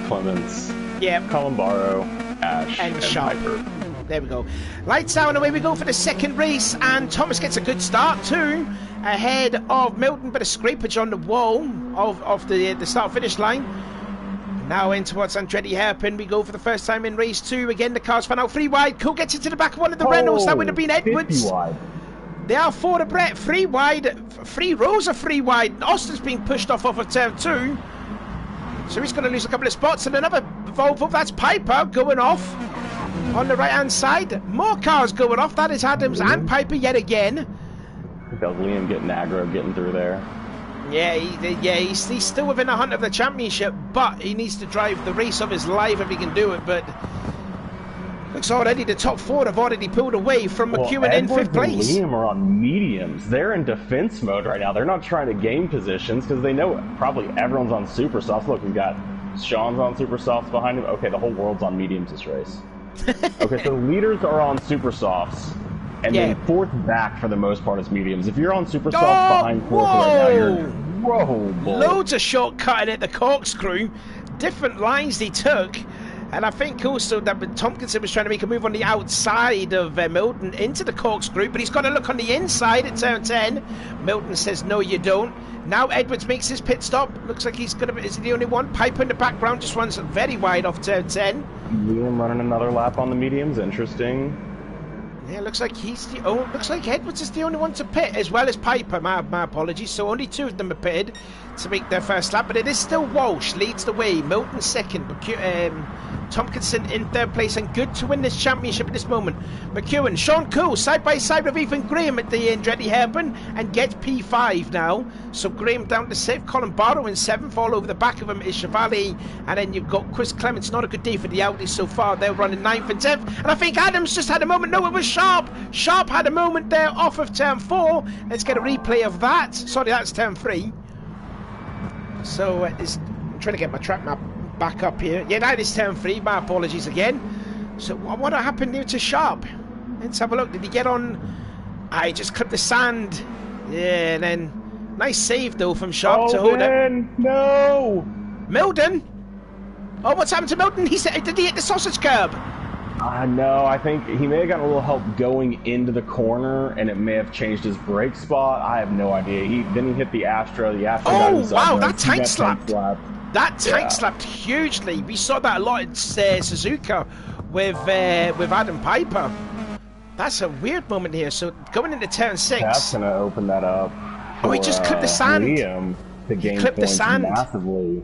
Clements, yeah, Columbaro. Ash, and Sharp. Piper. There we go. Lights out and away we go for the second race, and Thomas gets a good start too, ahead of Milton, but a scrapage on the wall of the start-finish line. Now in towards Andretti Hairpin, we go for the first time in race 2. Again, the cars fan out 3 wide. Cole gets into the back of one of the Renaults. That would have been Edwards. 50 wide. They are 4 to Brett. 3 wide. 3 rows of 3 wide. Austin's being pushed off of turn 2. So he's going to lose a couple of spots. And another Volvo, that's Piper going off on the right-hand side. More cars going off. That is Adams and Piper yet again. I think that was Liam getting aggro, getting through there. Yeah, he's still within the hunt of the championship, but he needs to drive the race of his life if he can do it. But looks already the top 4 have already pulled away from McEwen in 5th place. And Liam are on mediums. They're in defense mode right now. They're not trying to gain positions because they know probably everyone's on super softs. Look, we've got Sean's on super softs behind him. Okay, the whole world's on mediums this race. Okay, so leaders are on super softs. And then 4th back for the most part is mediums. If you're on super softs behind 4th right now, you're in trouble. Loads of shortcutting at the corkscrew. Different lines they took. And I think also that Tompkinson was trying to make a move on the outside of Milton into the corkscrew, but he's got to look on the inside at turn 10. Milton says, no, you don't. Now Edwards makes his pit stop. Looks like he's going to be, is he the only one? Piper in the background just runs very wide off turn 10. Liam running another lap on the mediums. Interesting. Yeah, looks like looks like Edwards is the only one to pit, as well as Piper. My apologies. So only 2 of them are pitted to make their first lap, but it is still Walsh leads the way. Milton second, Tompkinson in 3rd place, and good to win this championship at this moment. McEwen, Sean Cool side by side with Ethan Graham at the Andretti Hairpin and gets P5 now. So Graham down to 6th, Colin Barrow in 7th. All over the back of him is Chevalier, and then you've got Chris Clements. Not a good day for the Audi so far. They're running 9th and 10th, and I think Adams just had a moment. No, it was Sharp. Sharp had a moment there off of turn 4. Let's get a replay of that. Sorry, that's turn 3. So I'm trying to get my track map back up here. Yeah, that is turn 3. My apologies again. So what happened here to Sharp? Let's have a look. Did he get on? He just clipped the sand. Yeah, and then nice save though from Sharp to hold it. No! Milton? Oh, what's happened to Milton? Did he hit the sausage curb? No, I think he may have gotten a little help going into the corner, and it may have changed his brake spot. I have no idea. Then he hit the Astra. The Astra got his wow, that tank slapped. That tank slapped hugely. We saw that a lot in Suzuka with Adam Piper. That's a weird moment here. So going into turn 6. That's going to open that up. Oh, he just clipped the sand. Liam to gain points massively.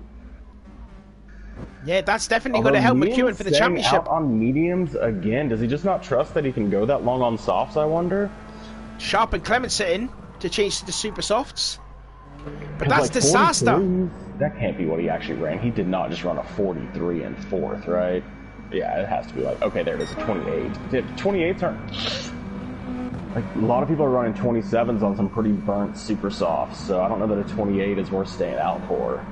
Yeah, that's definitely going to help McEwen for the championship. Out on mediums again. Does he just not trust that he can go that long on softs, I wonder? Sharp and Clements are in to change to the super softs. But that's like disaster. That can't be what he actually ran. He did not just run a 43 in 4th, right? Yeah, it has to be like, okay, there it is, a 28. 28s aren't... Like, a lot of people are running 27s on some pretty burnt super softs, so I don't know that a 28 is worth staying out for.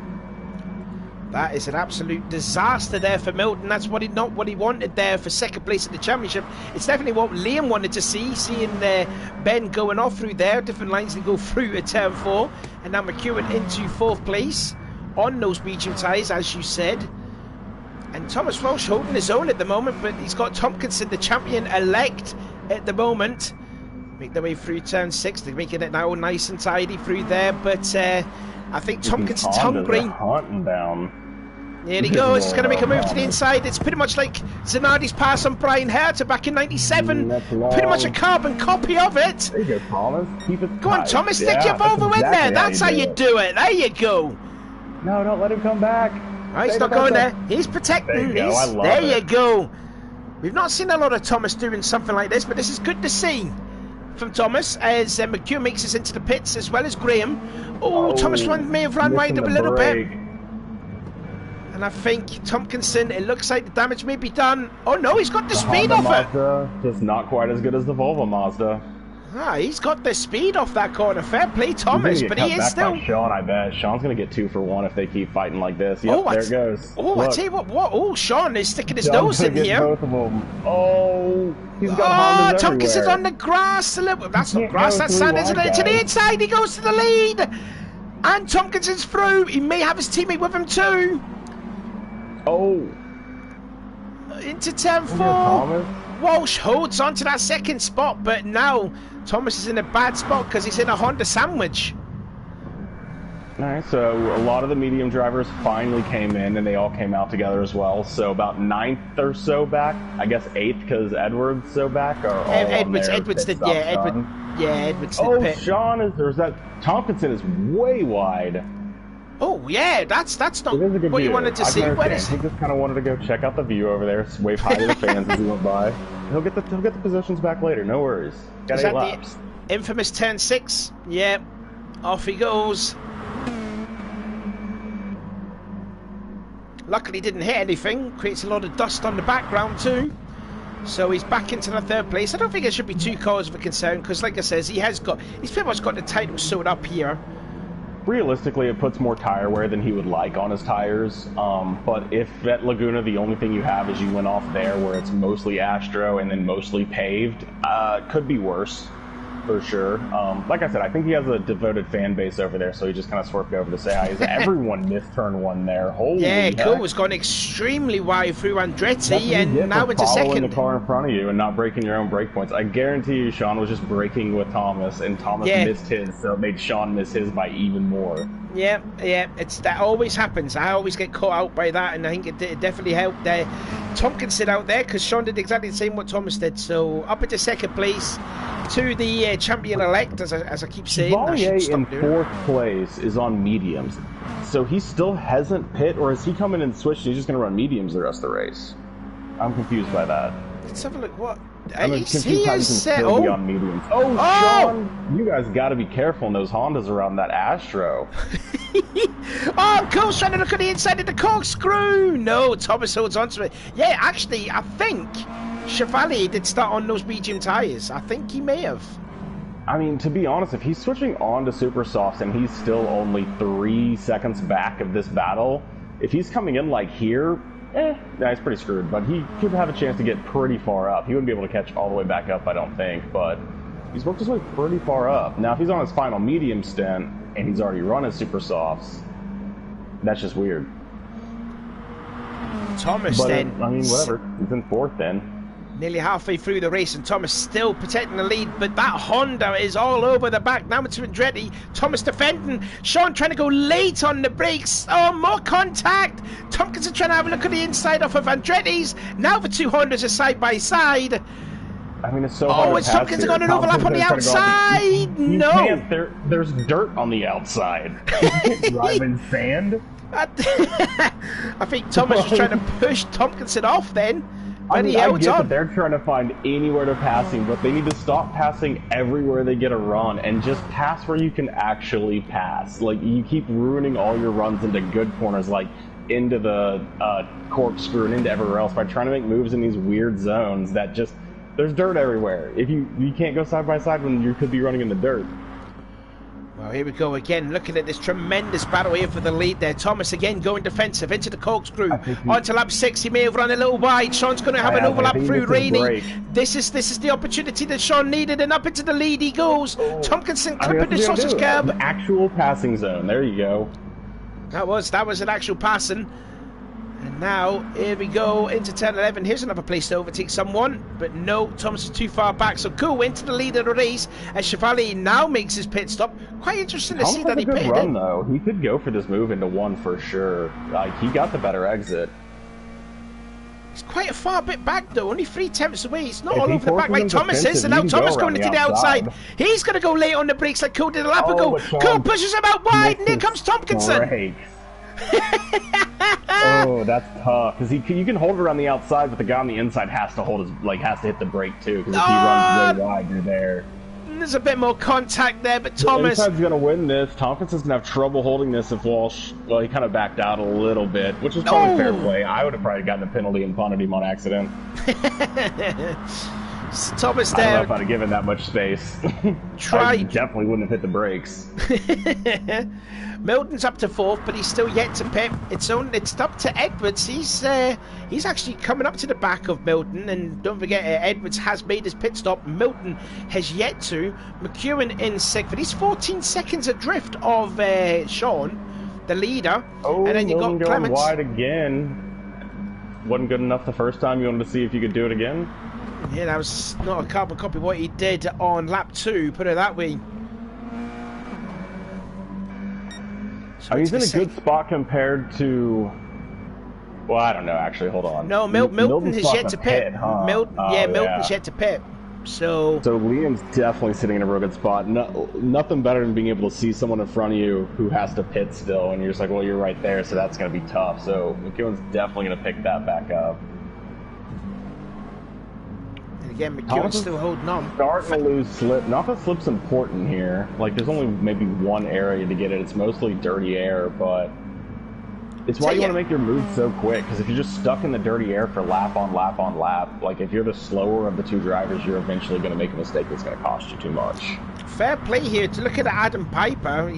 That is an absolute disaster there for Milton. That's not what he wanted there for 2nd place in the championship. It's definitely what Liam wanted to see, seeing Ben going off through there. Different lines to go through at turn 4. And now McEwen into 4th place on those medium tyres, as you said. And Thomas Walsh holding his own at the moment, but he's got Tompkinson, the champion-elect, at the moment. Make their way through turn 6. They're making it now nice and tidy through there, but I think Tompkinson's hungry. Hunting down. There he goes. He's going to make a move to the inside. It's pretty much like Zanardi's pass on Brian Herter back in '97. Pretty much a carbon copy of it. There you go, Thomas. Keep it Go on, Thomas. Stick your Volvo in there. That's how you do it. There you go. No, don't let him come back. Oh, he's not going there. He's protecting. There you go. We've not seen a lot of Thomas doing something like this, but this is good to see from Thomas as McEwen makes us into the pits as well as Graham. Oh, Thomas may have run wide up a little bit. And I think Tompkinson, it looks like the damage may be done. Oh no, he's got the speed off it. Just not quite as good as the Volvo Mazda. He's got the speed off that corner. Fair play, Thomas, but he is still... Sean, I bet. Sean's going to get 2 for 1 if they keep fighting like this. Yep, there it goes. Oh, I tell you what. Oh, Sean is sticking his nose in here. Both of them. Oh, he's got Hondas Tompkinson's on the grass a little. That's not grass, that's sand, isn't it? To the inside, he goes to the lead. And Tompkinson's through. He may have his teammate with him too. Oh. into turn 4. Walsh holds on to that second spot, but now Thomas is in a bad spot because he's in a Honda sandwich. Alright, so a lot of the medium drivers finally came in, and they all came out together as well. So about 9th or so back, I guess 8th because Edwards so back are all Edwards did, yeah, Edwards did pit. Sean is that Tompkinson is way wide. Oh yeah, that's not what you wanted to see. What is? He just kind of wanted to go check out the view over there, wave hi to the fans as he went by. He'll get the positions back later. No worries. Got 8 laps. The infamous turn 6. Yeah, off he goes. Luckily didn't hit anything, creates a lot of dust on the background too. So he's back into the 3rd place. I don't think it should be too cause of a concern because like I says, he's pretty much got the title sewed up here. Realistically, it puts more tire wear than he would like on his tires. But if at Laguna the only thing you have is you went off there where it's mostly Astro and then mostly paved, could be worse. For sure. Like I said, I think he has a devoted fan base over there, so he just kind of swerved over to say hi. Everyone missed turn 1 there. Holy heck. Cole was going extremely wide through Andretti, and now into second. The car in front of you and not breaking your own brake points. I guarantee you, Sean was just braking with Thomas, and Thomas missed his, so it made Sean miss his by even more. Yeah, that always happens. I always get caught out by that, and I think it definitely helped Tompkinson out there because Sean did exactly the same what Thomas did. So up into 2nd place to the champion-elect, as I keep saying. Chevalier in 4th place is on mediums, so he still hasn't pit, or is he coming and switching? He's just going to run mediums the rest of the race. I'm confused by that. Let's have a look. What? He is on mediums. Oh, Sean, you guys got to be careful in those Hondas around that Astro. Oh, Cole's trying to look at the inside of the corkscrew. No, Thomas holds on to it. Yeah, actually, I think Chevalier did start on those medium tyres. I think he may have. I mean, to be honest, if he's switching on to super softs and he's still only 3 seconds back of this battle, if he's coming in like here, he's pretty screwed. But he could have a chance to get pretty far up. He wouldn't be able to catch all the way back up, I don't think, but he's worked his way pretty far up. Now, if he's on his final medium stint and he's already run his super softs, that's just weird. Thomas but then. I mean, whatever. He's in 4th then. Nearly halfway through the race, and Thomas still protecting the lead, but that Honda is all over the back. Now it's Andretti. Thomas defending. Sean trying to go late on the brakes. Oh, more contact. Tompkinson trying to have a look at the inside off of Andretti's. Now the 2 Hondas are side by side. I mean, it's so hard to pass. Tompkinson got an overlap on the outside. No. Can't. There's dirt on the outside. You can't drive in sand. I think Thomas was trying to push Tompkinson off then. I get that they're trying to find anywhere to pass him, but they need to stop passing everywhere they get a run and just pass where you can actually pass. Like, you keep ruining all your runs into good corners, like into the corkscrew and into everywhere else by trying to make moves in these weird zones that just, there's dirt everywhere. If you can't go side by side when you could be running in the dirt. Well, here we go again, looking at this tremendous battle here for the lead there. Thomas again going defensive into the corkscrew. Onto lap 6, he may have run a little wide. Sean's going to have an overlap through Rainey. This is the opportunity that Sean needed, and up into the lead he goes. Tompkinson clipping the sausage curb. Actual passing zone, there you go. That was an actual passing. And now, here we go into turn 11. Here's another place to overtake someone. But no, Thomas is too far back. So go into the lead of the race. And Chevalier now makes his pit stop. Quite interesting to see that he pitted. Run, though. He could go for this move into 1 for sure. Like, he got the better exit. He's quite a far bit back, though. Only 3 tenths away. He's not all over the back like Thomas is. And now Thomas going into the outside. He's going to go late on the brakes like Cole did a lap ago. Cole pushes him out wide. And here comes Tompkinson. Oh, that's tough because you can hold it around the outside, but the guy on the inside has to has to hit the brake too. Because if he runs way wide, you're there. There's a bit more contact there, but Thomas. The inside's gonna win this. Tompkinson's gonna have trouble holding this if Walsh. Well, he kind of backed out a little bit, which is probably fair play. I would have probably gotten a penalty and punted him on accident. Thomas there. I don't know there. if I'd have given that much space. I definitely wouldn't have hit the brakes. Milton's up to 4th, but he's still yet to pit. It's up to Edwards. He's actually coming up to the back of Milton, and don't forget Edwards has made his pit stop. Milton has yet to. McEwen in 6th, but he's 14 seconds adrift of Sean, the leader. Oh, and then you got Milton Clements going wide again. wasn't good enough the first time. You wanted to see if you could do it again? Yeah, that was not a carbon copy of what he did on lap 2, put it that way. So he's in a good spot compared to... Well, I don't know, actually. Hold on. No, Milton has yet to pit. Huh? Milton's yet to pit. So Liam's definitely sitting in a real good spot. Nothing better than being able to see someone in front of you who has to pit still, and you're just like, well, you're right there, so that's going to be tough. So McEwen's definitely going to pick that back up. And again, McEwen's still holding on. Starting to lose slip. Not that slip's important here. Like, there's only maybe one area to get it. It's mostly dirty air, but it's why you want to make your move so quick, because if you're just stuck in the dirty air for lap on lap on lap, like if you're the slower of the two drivers, you're eventually going to make a mistake that's going to cost you too much. Fair play here to look at Adam Piper.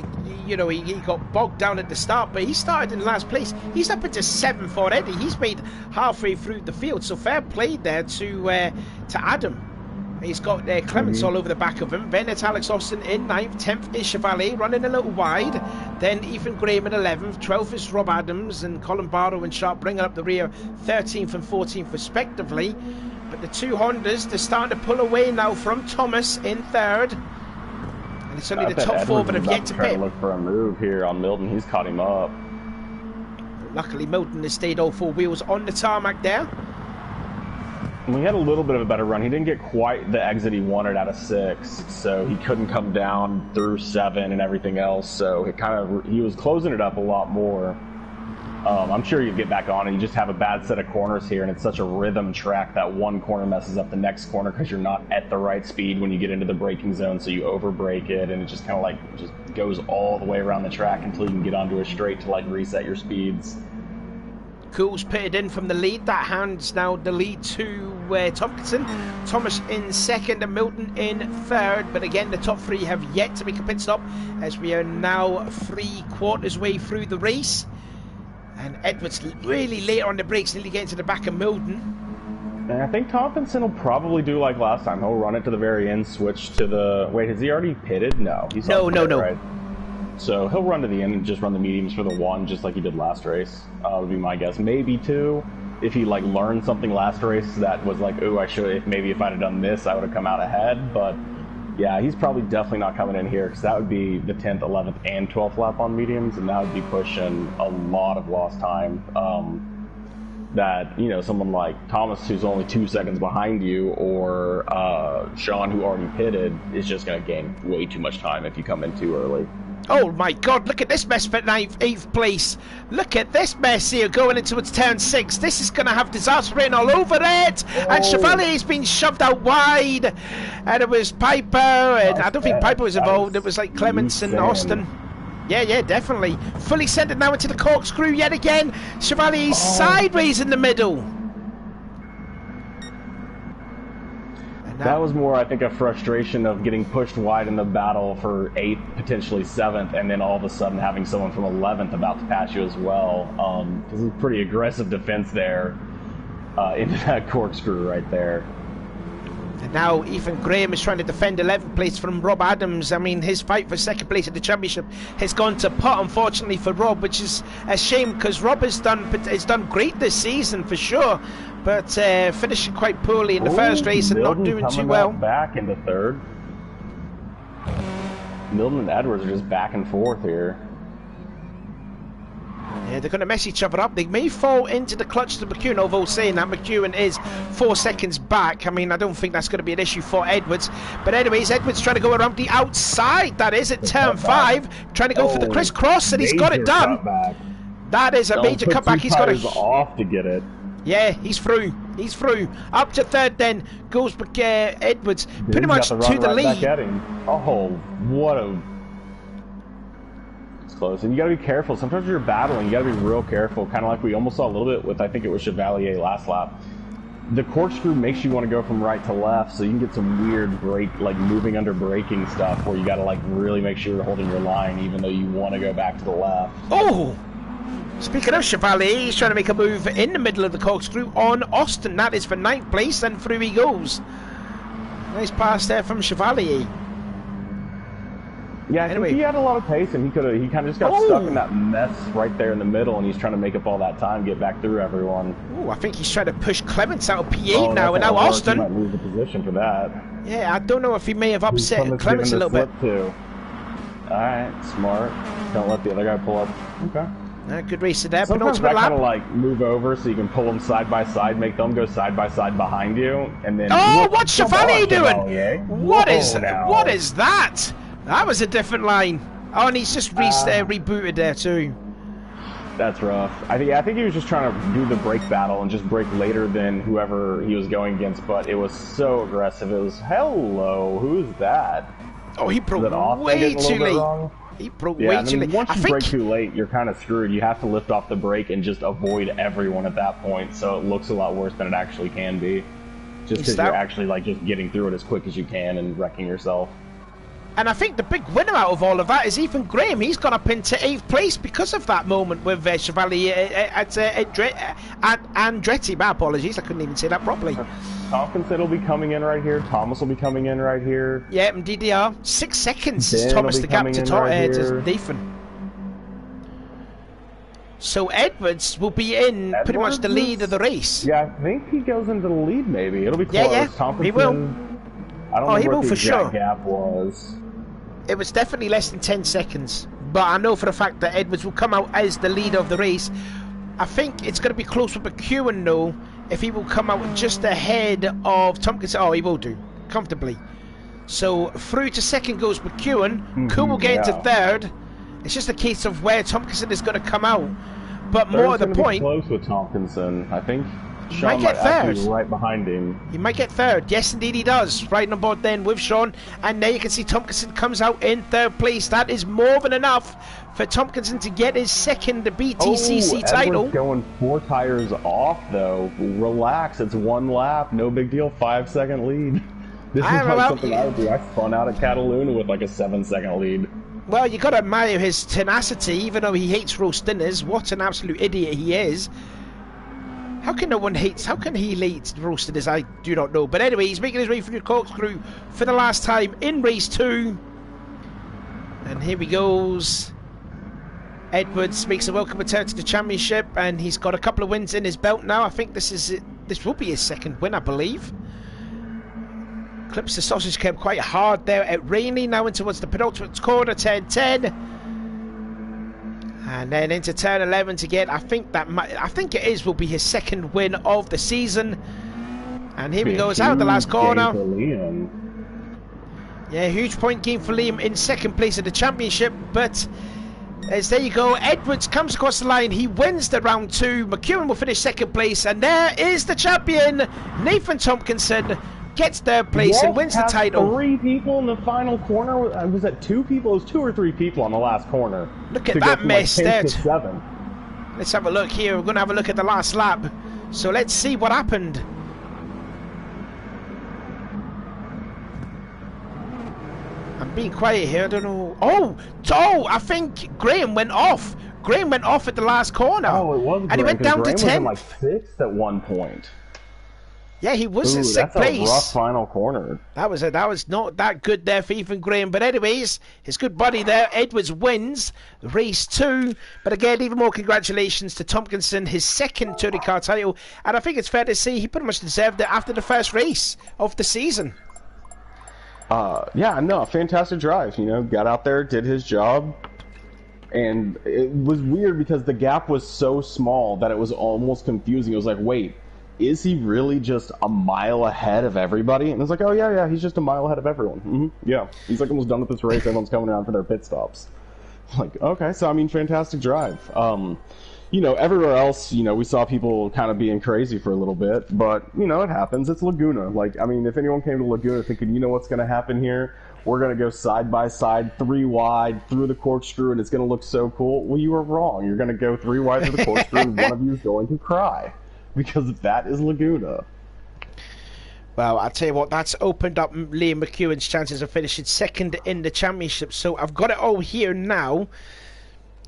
He got bogged down at the start, but he started in last place. He's up into 7th already. He's made halfway through the field, so fair play there to Adam. He's got Clements all over the back of him. Then it's Alex Austin in 9th. 10th is Chevalier running a little wide. Then Ethan Graham in 11th. 12th is Rob Adams, and Colin Barrow and Sharp bringing up the rear 13th and 14th respectively. But the two Hondas, they're starting to pull away now from Thomas in 3rd. And it's only the top 4 that have yet to pit. Look for a move here on Milton. He's caught him up. Luckily, Milton has stayed all 4 wheels on the tarmac there. We had a little bit of a better run. He didn't get quite the exit he wanted out of 6, so he couldn't come down through 7 and everything else. So he was closing it up a lot more. I'm sure you'd get back on and you just have a bad set of corners here, and it's such a rhythm track that one corner messes up the next corner because you're not at the right speed when you get into the braking zone, so you over brake it, and it just kind of just goes all the way around the track until you can get onto a straight to reset your speeds. Cools pitted in from the lead. That hands now the lead to Tompkinson. Thomas in 2nd and Milton in 3rd. But again, the top 3 have yet to make a pit stop as we are now 3/4 way through the race. And Edwards really late on the brakes, nearly getting to the back of Milton. And I think Tompkinson will probably do like last time. He'll run it to the very end, switch to the... Wait, has he already pitted? No. No. Right? So he'll run to the end and just run the mediums for the 1, just like he did last race. Would be my guess. Maybe 2, if he learned something last race that was like, oh, maybe if I'd have done this, I would have come out ahead. But yeah, he's probably definitely not coming in here, because that would be the 10th, 11th, and 12th lap on mediums, and that would be pushing a lot of lost time. That someone like Thomas, who's only 2 seconds behind you, or Sean, who already pitted, is just going to gain way too much time if you come in too early. Oh my God, look at this mess for 8th place. Look at this mess here going into its turn 6. This is going to have disaster written all over it. Oh. And Chevalier's been shoved out wide. And it was Piper, and I don't think Piper was involved. It was like Clements and Austin. Yeah, definitely. Fully centered now into the corkscrew yet again. Chevalier's sideways in the middle. That was more, I think, a frustration of getting pushed wide in the battle for 8th, potentially 7th, and then all of a sudden having someone from 11th about to pass you as well. This is a pretty aggressive defense there into that corkscrew right there. And now Ethan Graham is trying to defend 11th place from Rob Adams. I mean, his fight for 2nd place at the championship has gone to pot, unfortunately, for Rob, which is a shame, because Rob has done great this season for sure, but finishing quite poorly in the first race and not doing too well. Back into 3rd. Milton and Edwards are just back and forth here. Yeah, they're going to mess each other up. They may fall into the clutch to McEwen, although saying that McEwen is 4 seconds back. I mean, I don't think that's going to be an issue for Edwards. But anyways, Edwards trying to go around the outside. That is at turn 5. Trying to go for the crisscross, and he's got it done. Cutback. That is a major cutback. He's got off to get it. Yeah, he's through. He's through. Up to 3rd then goes Edwards. Pretty much to the lead. Oh, what a... Close. And you got to be careful. Sometimes you're battling, you got to be real careful, kind of like we almost saw a little bit with, I think it was Chevalier last lap. The corkscrew makes you want to go from right to left, so you can get some weird brake, moving under braking stuff where you got to really make sure you're holding your line even though you want to go back to the left. Oh! Speaking of Chevalier, he's trying to make a move in the middle of the corkscrew on Austin. That is for 9th place, and through he goes. Nice pass there from Chevalier. Yeah, I think he had a lot of pace, and he kind of just got stuck in that mess right there in the middle, and he's trying to make up all that time, get back through everyone. Oh, I think he's trying to push Clements out of P8 now, and now Austin. He might lose the position for that. Yeah, I don't know if he may have upset Clements a little bit. Too. All right, smart. Don't let the other guy pull up. Okay. Good race there. Sometimes that kind of like move over so you can pull them side by side, make them go side by side behind you, and then. Oh, what's Chevalier doing? What is that? That was a different line. Oh, and he's just rebooted there too. That's rough. I think he was just trying to do the brake battle and just brake later than whoever he was going against, but it was so aggressive. It was, hello, who's that? Oh, he broke way too late. He broke way too late. Once you brake too late, you're kind of screwed. You have to lift off the brake and just avoid everyone at that point, so it looks a lot worse than it actually can be. Just because you're actually like just getting through it as quick as you can and wrecking yourself. And I think the big winner out of all of that is Ethan Graham. He's gone up into 8th place because of that moment with Chevalier at Andretti. My apologies, I couldn't even say that properly. Tompkinson will be coming in right here. Thomas will be coming in right here. Yeah, and DDR. 6 seconds is Thomas the gap to Nathan. So Edwards will be in pretty much the lead of the race. Yeah, I think he goes into the lead maybe. It'll be close. Yeah, he will. I don't know what the exact gap was. It was definitely less than 10 seconds. But I know for a fact that Edwards will come out as the leader of the race. I think it's going to be close with McEwen, though, if he will come out just ahead of Tompkinson. Oh, he will do, comfortably. So through to second goes McEwen. Kuhn will get into third. It's just a case of where Tompkinson is going to come out. But more to the point, close with Tompkinson, I think. He might get third. Right behind him. He might get third. Yes, indeed he does. Right on board then with Sean. And there you can see Tompkinson comes out in third place. That is more than enough for Tompkinson to get his second BTCC title. Edwards going 4 tires off, though. Relax. It's 1 lap. No big deal. 5-second lead. This is like something I would do. I spun out at Cataluna with like a 7-second lead. Well, you got to admire his tenacity, even though he hates roast dinners. What an absolute idiot he is. How can he hate roasted as I do not know. But anyway, he's making his way through the corkscrew for the last time in race 2. And here he goes. Edwards makes a welcome return to the championship, and he's got a couple of wins in his belt now. I think this will be his second win, I believe. Clips the sausage curb quite hard there at Rainley, now in towards the penultimate corner, turn 10. And then into turn 11 to get, I think it will be his second win of the season. And here he goes out the last corner. Yeah, huge point gain for Liam in second place of the championship. But as there you go, Edwards comes across the line. He wins the round 2. McEwen will finish second place. And there is the champion, Nathan Tompkinson. Gets third place and wins the title. 3 people in the final corner. Was that 2 people? It was 2 or 3 people on the last corner. Look at that mess there. 7. Let's have a look here. We're going to have a look at the last lap. So let's see what happened. I'm being quiet here. I don't know. Oh! I think Graham went off. Graham went off at the last corner. Oh, it was. And he went down to 10th. Was like 6th at one point. Yeah, he was in 6th place. That's a rough final corner. That was not that good there for Ethan Graham. But anyways, his good buddy there, Edwards, wins race 2. But again, even more congratulations to Tompkinson, his second touring car title. And I think it's fair to say he pretty much deserved it after the first race of the season. Yeah, no, fantastic drive. You know, got out there, did his job. And it was weird because the gap was so small that it was almost confusing. It was like, wait, is he really just a mile ahead of everybody? And it's like, oh yeah, he's just a mile ahead of everyone. Yeah, he's like almost done with this race. Everyone's coming around for their pit stops. Like, okay, so I mean, fantastic drive. You know, everywhere else, you know, we saw people kind of being crazy for a little bit, but you know, it happens. It's Laguna. Like, I mean, if anyone came to Laguna thinking, you know what's going to happen here? We're going to go side by side, 3 wide through the corkscrew, and it's going to look so cool. Well, you were wrong. You're going to go 3 wide through the corkscrew, and one of you is going to cry. Because that is Laguna. Well, I'll tell you what, that's opened up Liam McEwen's chances of finishing second in the championship. So I've got it all here now.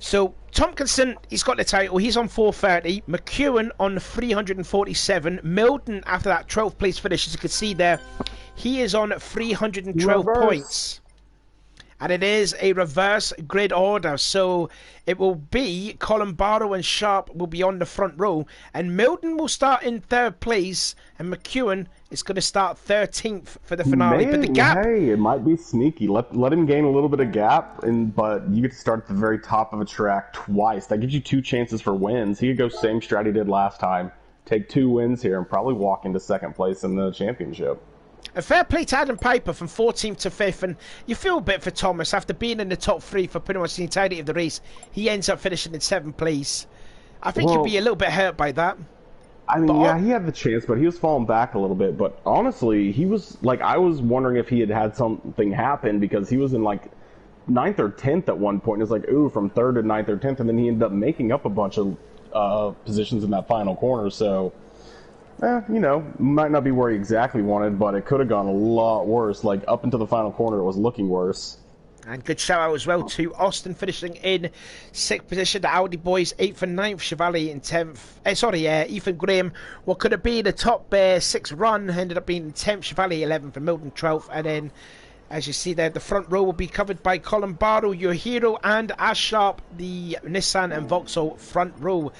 So Tompkinson, he's got the title. He's on 430. McEwen on 347. Milton, after that 12th place finish, as you can see there, he is on 312 points. And it is a reverse grid order, so it will be Colin Barrow and Sharp will be on the front row, and Milton will start in 3rd place, and McEwen is going to start 13th for the finale. But the gap... Hey, it might be sneaky. Let him gain a little bit of gap, but you get to start at the very top of a track twice. That gives you 2 chances for wins. He could go same strat he did last time, take 2 wins here, and probably walk into 2nd place in the championship. A fair play to Adam Piper from 14th to 5th, and you feel a bit for Thomas after being in the top 3 for pretty much the entirety of the race. He ends up finishing in 7th place. I think he'd be a little bit hurt by that. I mean, yeah, he had the chance, but he was falling back a little bit. But honestly, he was like, I was wondering if he had something happen because he was in like 9th or 10th at one point. It was like, ooh, from 3rd to 9th or 10th, and then he ended up making up a bunch of positions in that final corner. So. You know, might not be where he exactly wanted, but it could have gone a lot worse. Like, up into the final corner, it was looking worse. And good shout out as well to Austin finishing in 6th position. The Audi boys 8th and 9th. Chevalier in 10th. Ethan Graham, what could have been a top 6 run, ended up being 10th. Chevalier 11th and Milton 12th. And then, as you see there, the front row will be covered by Colin Barrow, your hero, and Ash Sharp, the Nissan and Vauxhall front row.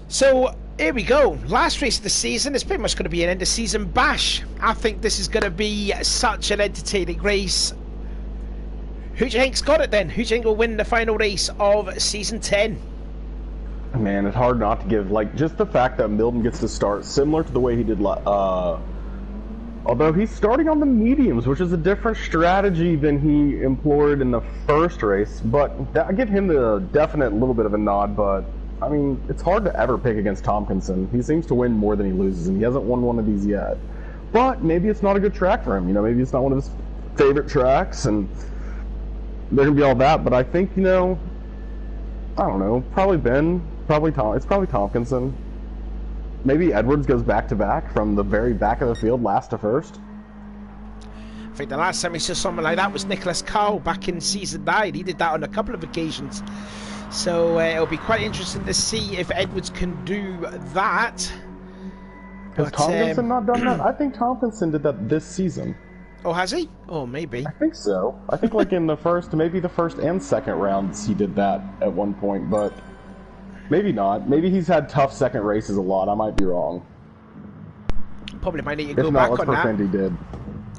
So, here we go. Last race of the season. It's pretty much going to be an end of season bash. I think this is going to be such an entertaining race. Who do you think's got it then? Who do you think will win the final race of season 10? Man, it's hard not to give, like, just the fact that Milton gets to start similar to the way he did, although he's starting on the mediums, which is a different strategy than he employed in the first race, but I give him the definite little bit of a nod, but I mean, it's hard to ever pick against Tompkinson. He seems to win more than he loses, and he hasn't won one of these yet. But maybe it's not a good track for him. You know, maybe it's not one of his favorite tracks, and there can be all that. But I think, you know, I don't know, probably Ben, probably Tom. It's probably Tompkinson. Maybe Edwards goes back-to-back from the very back of the field, last to first. I think the last time we saw something like that was Nicholas Cowell back in season 9. He did that on a couple of occasions. So it'll be quite interesting to see if Edwards can do that. Has Tompkinson not done that? I think Tompkinson did that this season. Oh, has he? Oh, maybe. I think so. I think like in the first, maybe the first and second rounds he did that at one point, but maybe not. Maybe he's had tough second races a lot. I might be wrong. Probably might need to go back on that. Let's pretend he did.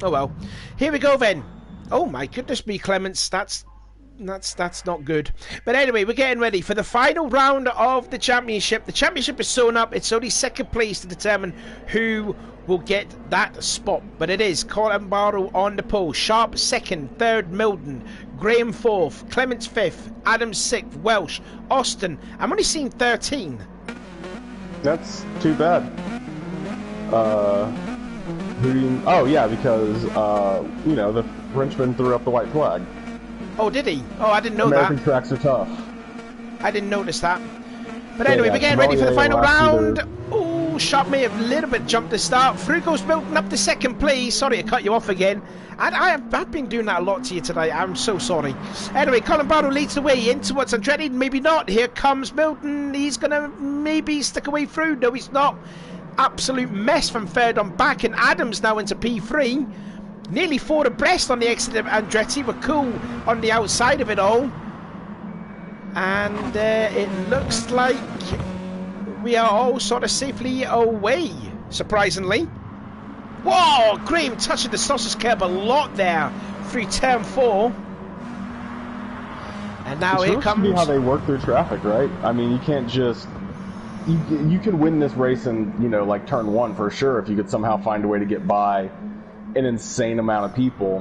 Oh well. Here we go then. Oh my goodness me, Clements. That's not good. But anyway, we're getting ready for the final round of the championship. The championship is sewn up. It's only 2nd place to determine who will get that spot. But it is Colin Barrow on the pole. Sharp 2nd, 3rd Milton, Graham 4th, Clements 5th, Adams 6th, Welsh, Austin. I'm only seeing 13. That's too bad. Oh yeah, because you know, the Frenchman threw up the white flag. Oh, did he? Oh, I didn't know American that. tracks are tough. I didn't notice that. But anyway, we're getting ready for the final round. Oh, Sharp may have a little bit jumped the start. Through goes Milton up to 2nd place. Sorry to cut you off again. I've been doing that a lot to you today. I'm so sorry. Anyway, Colin Barrow leads the way in towards Andretti. Maybe not. Here comes Milton. He's going to maybe stick away through. No, he's not. Absolute mess from 3rd on back. And Adams now into P3. Nearly 4 abreast on the exit of Andretti. We're cool on the outside of it all. And it looks like we are all sort of safely away, surprisingly. Whoa! Graham touching the sausage curb a lot there through turn 4. And now here comes... It's how they work through traffic, right? I mean, you can't just... You can win this race in, you know, like turn 1 for sure if you could somehow find a way to get by an insane amount of people.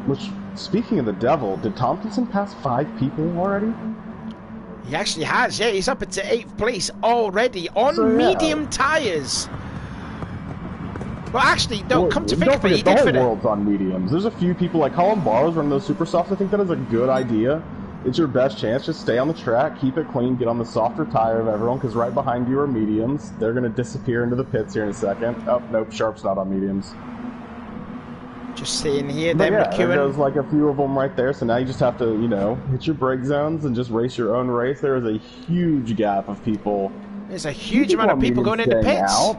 Which, speaking of the devil, did Tompkinson pass 5 people already? He actually has, yeah. He's up into 8th place already on medium tyres. Well, actually, no, come to think of it, he did fit it. The whole world's on mediums. There's a few people, like Colin Barrow's running those super softs. I think that is a good idea. It's your best chance. Just stay on the track, keep it clean, get on the softer tire of everyone, because right behind you are mediums. They're going to disappear into the pits here in a second. Oh, nope, Sharp's not on mediums. Just seeing here, then yeah, McEwen. There goes like a few of them right there, so now you just have to, you know, hit your brake zones and just race your own race. There is a huge gap of people. There's a huge amount of people going into pits.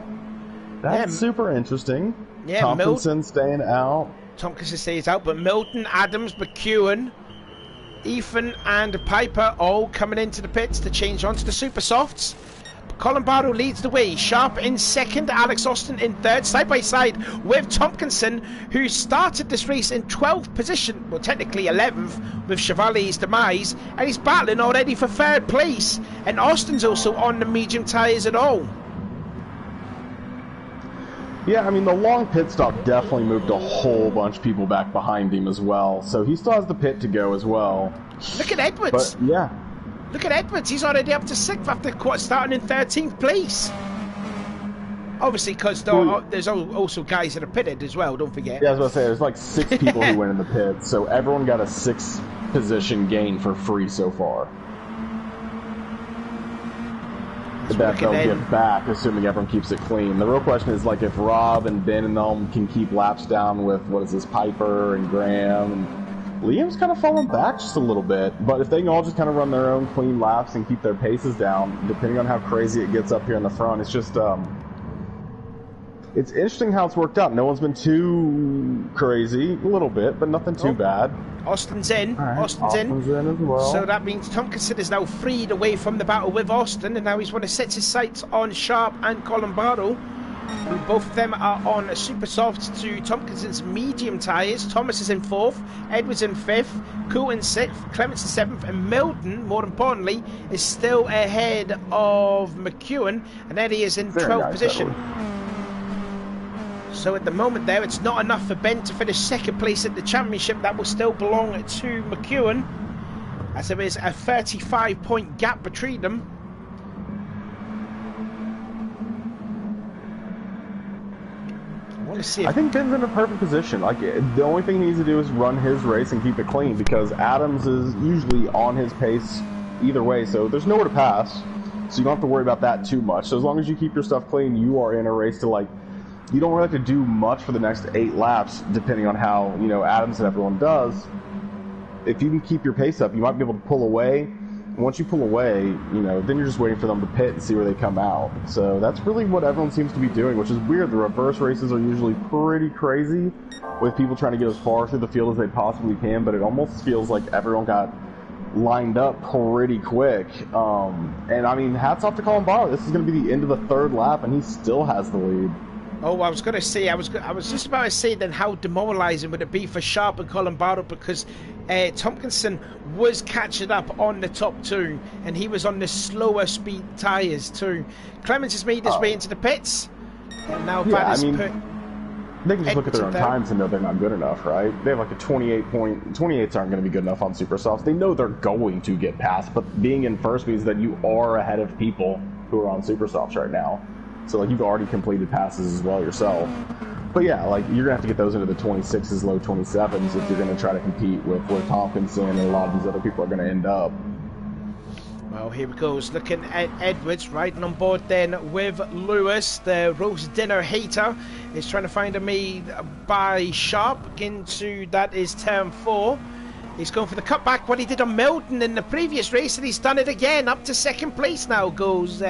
That's super interesting. Yeah, Tompkinson staying out. Tompkinson stays out, but Milton, Adams, McEwen, Ethan and Piper all coming into the pits to change onto the Super Softs. Colin Barrow leads the way. Sharp in second, Alex Austin in third, side by side with Tompkinson, who started this race in 12th position, well technically 11th, with Chevalier's demise, and he's battling already for third place. And Austin's also on the medium tyres at all. Yeah, I mean, the long pit stop definitely moved a whole bunch of people back behind him as well, so he still has the pit to go as well. Look at Edwards. But, yeah. Look at Edwards, he's already up to 6th after starting in 13th place. Obviously, because there's also guys that are pitted as well, don't forget. Yeah, I was about to say, there's like 6 people who went in the pit, so everyone got a 6th position gain for free so far. That they'll get back, assuming everyone keeps it clean. The real question is, like, if Rob and Ben and them can keep laps down with, what is this, Piper and Graham, and Liam's kind of falling back just a little bit, but if they can all just kind of run their own clean laps and keep their paces down, depending on how crazy it gets up here in the front, it's just, it's interesting how it's worked out. No one's been too crazy, a little bit, but nothing too bad. Austin's in. Right. Austin's in as well. So that means Tompkinson is now freed away from the battle with Austin, and now he's want to set his sights on Sharp and Colin Barrow. Both of them are on super soft to Tompkinson's medium tyres. Thomas is in 4th, Edwards in 5th, Cool in 6th, Clements in 7th, and Milton, more importantly, is still ahead of McEwen, and then he is in 12th position. So at the moment there, it's not enough for Ben to finish 2nd place at the championship. That will still belong to McEwen, as there is a 35-point gap between them. I think Ben's in a perfect position. Like, the only thing he needs to do is run his race and keep it clean, because Adams is usually on his pace either way, so there's nowhere to pass, so you don't have to worry about that too much. So as long as you keep your stuff clean, you are in a race to, like, you don't really have to do much for the next 8 laps, depending on how, you know, Adams and everyone does. If you can keep your pace up, you might be able to pull away. Once you pull away, you know, then you're just waiting for them to pit and see where they come out. So that's really what everyone seems to be doing, which is weird. The reverse races are usually pretty crazy, with people trying to get as far through the field as they possibly can, but it almost feels like everyone got lined up pretty quick. And I mean, hats off to Colin Barrow. This is going to be the end of the 3rd lap, and he still has the lead. Oh, I was going to say, I was just about to say then, how demoralising would it be for Sharp and Colin Barrow, because Tompkinson was catching up on the top 2, and he was on the slower speed tyres too. Clemens has made his way into the pits, and now yeah, I mean, they can just look at their own times and know they're not good enough, right? They have like a 28s aren't going to be good enough on Super Softs. They know they're going to get past, but being in first means that you are ahead of people who are on Super Softs right now. So, like, you've already completed passes as well yourself. But, yeah, like, you're going to have to get those into the 26s, low 27s if you're going to try to compete with where Tompkinson and a lot of these other people are going to end up. Well, here we go. Looking at Edwards riding on board then with Lewis. The roast dinner hater is trying to find a made by Sharp into that is turn 4. He's going for the cutback, what he did on Milton in the previous race, and he's done it again. Up to 2nd place now goes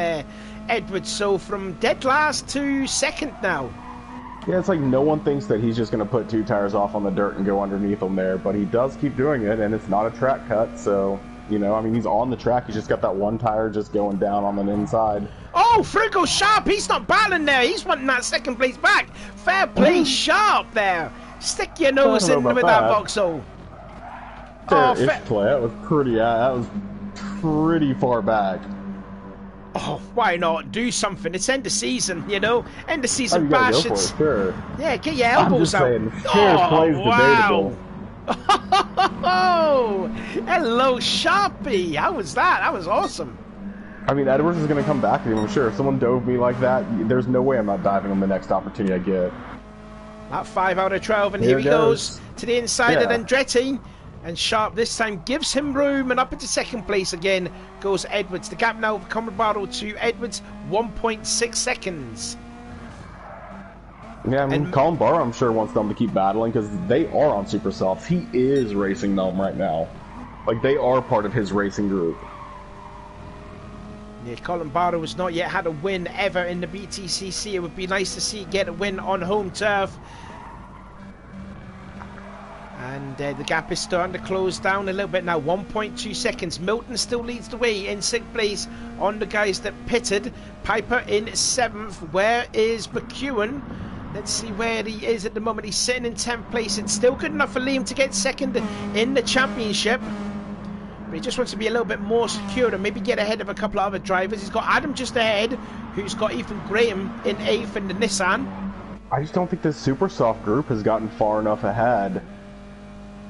Edwards, so from dead last to 2nd now. Yeah, it's like no one thinks that he's just going to put 2 tires off on the dirt and go underneath them there, but he does keep doing it, and it's not a track cut, so, you know, I mean, he's on the track, he's just got that 1 tire just going down on the inside. Oh, Frigo Sharp, he's not battling there, he's wanting that 2nd place back. Fair play, Sharp there. Stick your nose in with that Vauxhall. Fair-ish play, that was pretty far back. Oh, why not do something? It's end of season, you know. End of season bash. Go for it, sure. Yeah, get your elbows out. I'm just saying, fair play's debatable. Oh, hello, Sharpie. How was that? That was awesome. I mean, Edwards is going to come back to him, I'm sure. If someone dove me like that, there's no way I'm not diving on the next opportunity I get. That 5 out of 12, and here he goes to the inside of Andretti. And Sharp this time gives him room, and up into 2nd place again goes Edwards. The gap now of Colin Barrow to Edwards, 1.6 seconds. Yeah, I mean, Colin Barrow, I'm sure, wants them to keep battling because they are on Super Softs. He is racing them right now. Like, they are part of his racing group. Yeah, Colin Barrow has not yet had a win ever in the BTCC. It would be nice to see get a win on home turf. And the gap is starting to close down a little bit now. 1.2 seconds. Milton still leads the way in 6th place on the guys that pitted. Piper in 7th. Where is McEwen? Let's see where he is at the moment. He's sitting in 10th place. It's still good enough for Liam to get 2nd in the championship. But he just wants to be a little bit more secure and maybe get ahead of a couple of other drivers. He's got Adam just ahead, who's got Ethan Graham in 8th in the Nissan. I just don't think this super soft group has gotten far enough ahead.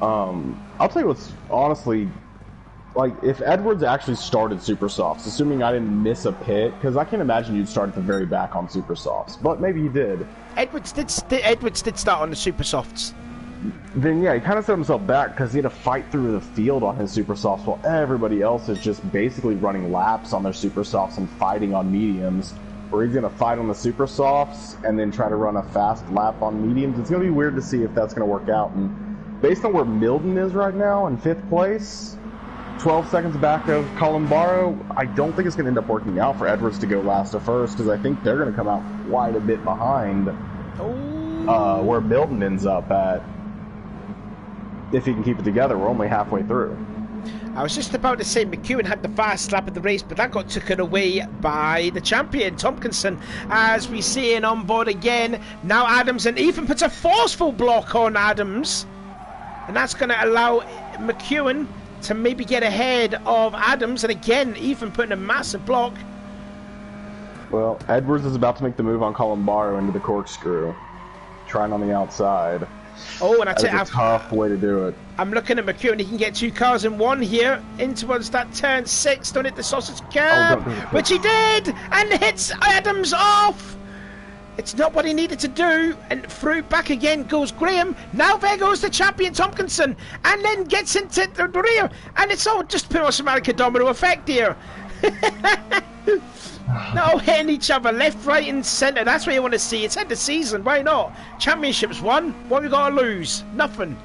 I'll tell you what's honestly, like, if Edwards actually started super softs, assuming I didn't miss a pit, because I can't imagine you'd start at the very back on super softs, but maybe he did. Edwards did start on the super softs. Then yeah, he kind of set himself back because he had to fight through the field on his super softs while everybody else is just basically running laps on their super softs and fighting on mediums. Where he's going to fight on the super softs and then try to run a fast lap on mediums. It's going to be weird to see if that's going to work out. And based on where Milden is right now in 5th place, 12 seconds back of Columbaro, I don't think it's going to end up working out for Edwards to go last to first, because I think they're going to come out quite a bit behind where Milden ends up at. If he can keep it together, we're only halfway through. I was just about to say McEwen had the fast lap of the race, but that got taken away by the champion, Tompkinson, as we see in on board again. Now Adams, and Ethan puts a forceful block on Adams. And that's going to allow McEwen to maybe get ahead of Adams. And again, Ethan putting a massive block. Well, Edwards is about to make the move on Columbaro into the corkscrew. Trying on the outside. Oh, and I tell you, that's a tough way to do it. I'm looking at McEwen. He can get 2 cars in one here in towards that turn 6. Don't hit the sausage curb, which he did, and hits Adams off. It's not what he needed to do, and through back again goes Graham. Now there goes the champion Tompkinson, and then gets into the rear, and it's all just pure American domino effect here. No, hitting each other left, right, and centre. That's what you want to see. It's end of season. Why not? Championships won. What have we got to lose? Nothing.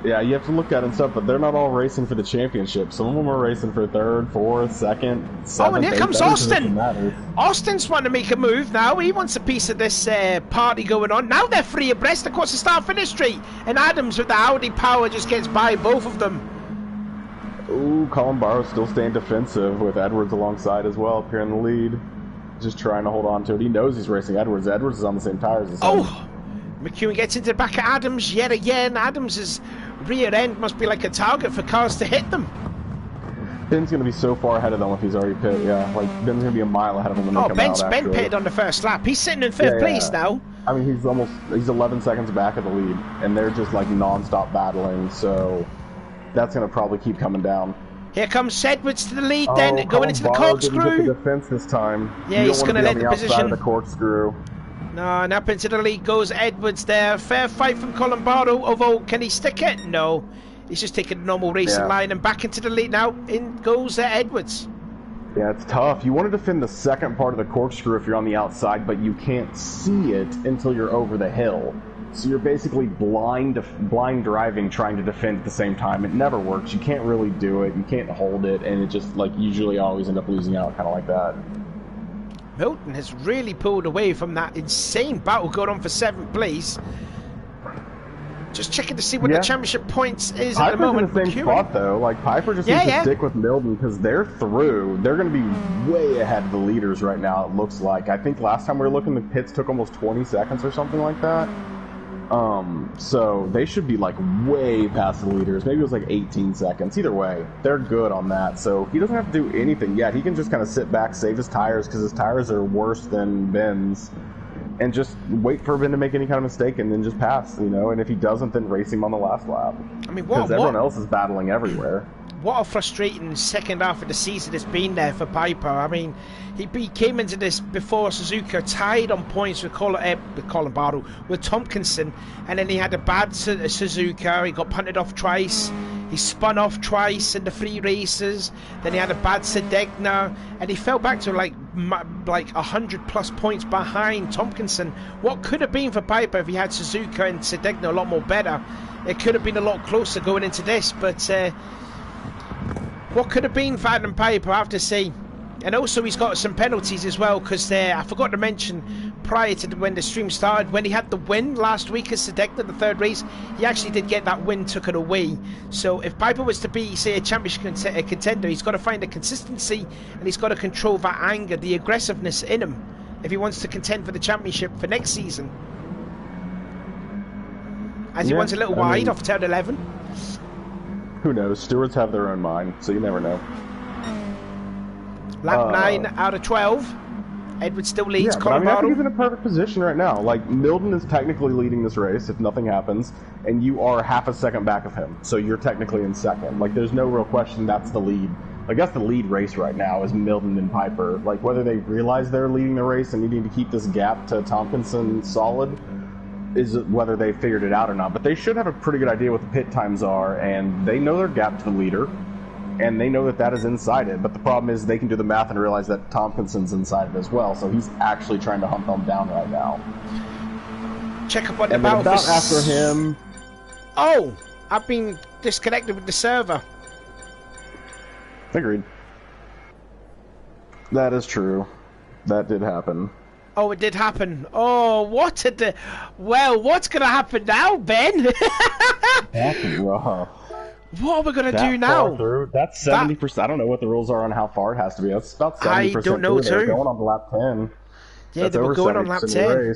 Yeah, you have to look at it and stuff, but they're not all racing for the championship. Some of them are racing for 3rd, 4th, 2nd, 7th. Oh, and here comes Austin. Austin's wanting to make a move now. He wants a piece of this party going on. Now they're 3 abreast across the start-finish straight. And Adams with the Audi power just gets by both of them. Ooh, Columbaro still staying defensive with Edwards alongside as well up here in the lead. Just trying to hold on to it. He knows he's racing Edwards. Edwards is on the same tires as him. Oh! McEwen gets into the back of Adams yet again. Adams' rear end must be like a target for cars to hit them. Ben's going to be so far ahead of them if he's already pit, yeah. Like, Ben's going to be a mile ahead of them when they come out. Ben pitted on the first lap. He's sitting in 5th place now. I mean, he's 11 seconds back of the lead, and they're just, like, non-stop battling, so that's going to probably keep coming down. Here comes Edwards to the lead then, going into the corkscrew. Didn't get the defense this time. Yeah, he's going to let the position. Of the corkscrew. No, and up into the lead goes Edwards there. Fair fight from Columbaro, although can he stick it? No. He's just taking a normal racing line and back into the lead now. In goes Edwards. Yeah, it's tough. You want to defend the second part of the corkscrew if you're on the outside, but you can't see it until you're over the hill. So you're basically blind driving, trying to defend at the same time. It never works. You can't really do it. You can't hold it, and it just, like, usually always end up losing out, kind of like that. Milton has really pulled away from that insane battle going on for 7th place. Just checking to see what the championship points is Piper's at the moment. In the same spot though. Like Piper just needs to stick with Milton because they're through. They're going to be way ahead of the leaders right now. It looks like. I think last time we were looking, the pits took almost 20 seconds or something like that. So they should be like way past the leaders. Maybe it was like 18 seconds. Either way, they're good on that. So he doesn't have to do anything yet. He can just kind of sit back, save his tires because his tires are worse than Ben's, and just wait for Ben to make any kind of mistake and then just pass, you know. And if he doesn't, then race him on the last lap. I mean, because everyone else is battling everywhere. What a frustrating second half of the season it's been there for Piper. I mean, he came into this before Suzuka, tied on points with Columbaro, with Tompkinson, and then he had a bad Suzuka. He got punted off twice. He spun off twice in the 3 races. Then he had a bad Sedegna, and he fell back to like 100 plus points behind Tompkinson. What could have been for Piper if he had Suzuka and Sedegna a lot more better? It could have been a lot closer going into this, but what could have been for Adam Piper, I have to say. And also he's got some penalties as well, because I forgot to mention, prior to when the stream started, when he had the win last week as Seca, the third race, he actually did get that win took it away. So if Piper was to be, say, a championship contender, he's got to find a consistency and he's got to control that anger, the aggressiveness in him, if he wants to contend for the championship for next season. As he wants a little wide off turn 11. Who knows? Stewards have their own mind, so you never know. Lap 9 out of 12. Edward still leads. Yeah, but I mean, I think he's in a perfect position right now. Like, Milton is technically leading this race if nothing happens, and you are half a second back of him, so you're technically in second. Like, there's no real question that's the lead. Like, that's the lead race right now is Milton and Piper. Like, whether they realize they're leading the race and needing to keep this gap to Tompkinson solid is whether they figured it out or not. But they should have a pretty good idea what the pit times are, and they know their gap to the leader. And they know that that is inside it, but the problem is they can do the math and realize that Tompkinson's inside it as well, so he's actually trying to hunt them down right now. Check up on the and about after him... Oh! I've been disconnected with the server. Agreed. That is true. That did happen. Oh, it did happen. Oh, what a... Well, what's going to happen now, Ben? That's rough. What are we going to do now? That's 70%. I don't know what the rules are on how far it has to be. That's about 70%. I don't know, too. They're going on lap 10. Yeah, they were going on lap 10.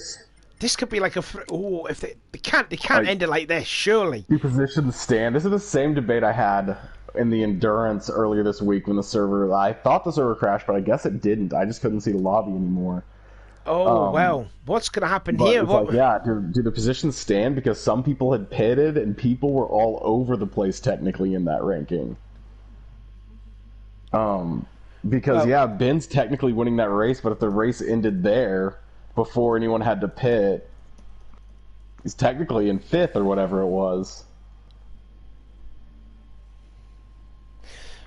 This could be like a... Oh, if they can't end it like this, surely. You position the stand. This is the same debate I had in the Endurance earlier this week when the server... I thought the server crashed, but I guess it didn't. I just couldn't see the lobby anymore. Oh, well, what's going to happen here? What... Like, yeah, do the positions stand? Because some people had pitted and people were all over the place technically in that ranking. Because, yeah, Ben's technically winning that race, but if the race ended there before anyone had to pit, he's technically in 5th or whatever it was.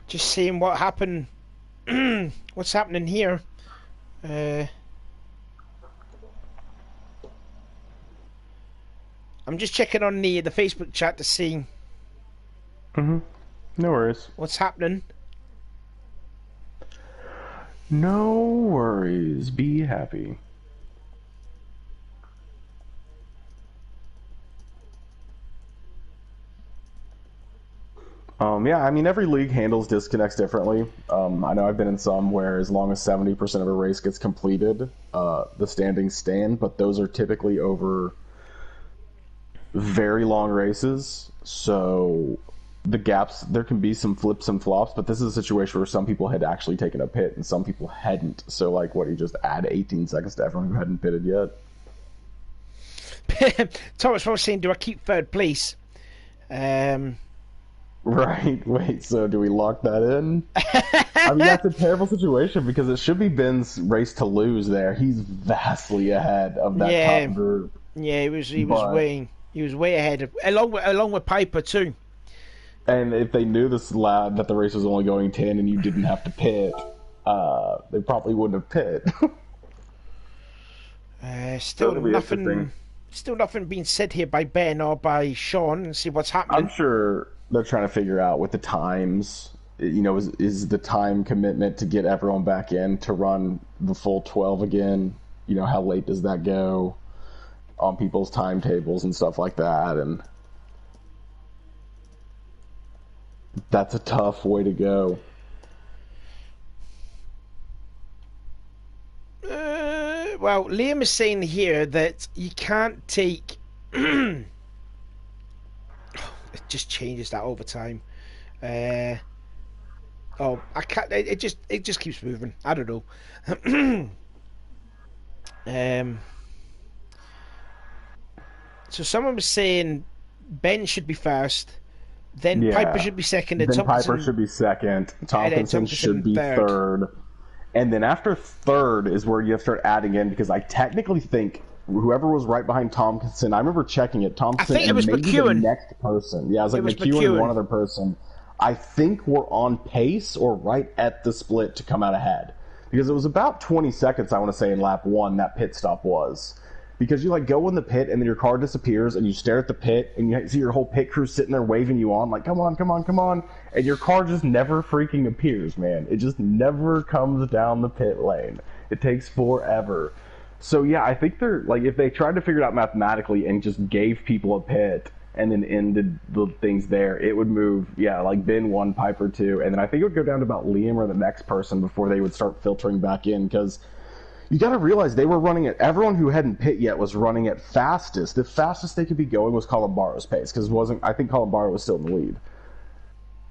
Just seeing what happened. What's happening here? I'm just checking on the Facebook chat to see. No worries. What's happening? No worries. Be happy. Yeah, I mean, every league handles disconnects differently. I know I've been in some where as long as 70% of a race gets completed, the standings stand, but those are typically over very long races, so the gaps, there can be some flips and flops, but this is a situation where some people had actually taken a pit and some people hadn't. So, like, what, you just add 18 seconds to everyone who hadn't pitted yet? Thomas was saying, do I keep third place? Right, wait, so do we lock that in? I mean, that's a terrible situation because it should be Ben's race to lose there. He's vastly ahead of that top group. Yeah, he was way ahead, along with Piper too. And if they knew this lad that the race was only going 10 and you didn't have to pit, they probably wouldn't have pit. Still nothing being said here by Ben or by Sean. And see what's happening. I'm sure they're trying to figure out with the times. You know, is the time commitment to get everyone back in to run the full 12 again? You know, how late does that go on people's timetables and stuff like that? And that's a tough way to go. Well, Liam is saying here that you can't take... It just changes that over time. I can't... It just keeps moving. I don't know. So someone was saying Ben should be first, then Piper should be second, and then Piper should be second, Tompkinson should be third. And then after third is where you have to start adding in, because I technically think whoever was right behind Tompkinson, I remember checking it, Tompkinson and maybe McEwen. The next person. Yeah, it was like McEwen and one other person. I think we're on pace or right at the split to come out ahead. Because it was about 20 seconds, I want to say, in lap 1, that pit stop was. Because you, like, go in the pit, and then your car disappears, and you stare at the pit, and you see your whole pit crew sitting there waving you on, like, come on, come on, come on. And your car just never freaking appears, man. It just never comes down the pit lane. It takes forever. So yeah, I think they're like, if they tried to figure it out mathematically and just gave people a pit and then ended the things there, it would move, yeah, like Ben 1, Piper 2, and then I think it would go down to about Liam or the next person before they would start filtering back in, because you got to realize they were running at, everyone who hadn't pit yet was running at fastest. The fastest they could be going was Columbaro's pace, because I think Columbaro was still in the lead.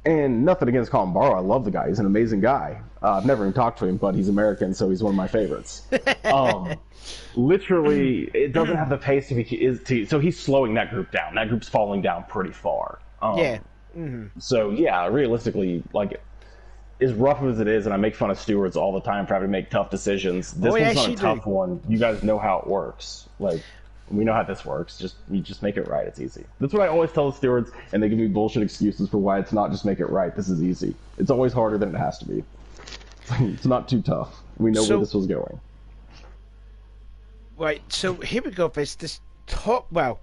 And nothing against Columbaro, I love the guy, he's an amazing guy. I've never even talked to him, but he's American, so he's one of my favorites. Literally, it doesn't have the pace so he's slowing that group down. That group's falling down pretty far. Yeah. So yeah, realistically, like, as rough as it is, and I make fun of stewards all the time for having to make tough decisions, this one's not a tough one. You guys know how it works. Like, we know how this works. You just make it right. It's easy. That's what I always tell the stewards, and they give me bullshit excuses for why it's not just make it right. This is easy. It's always harder than it has to be. It's not too tough. We know where this was going. Right, so here we go. There's this top. Well,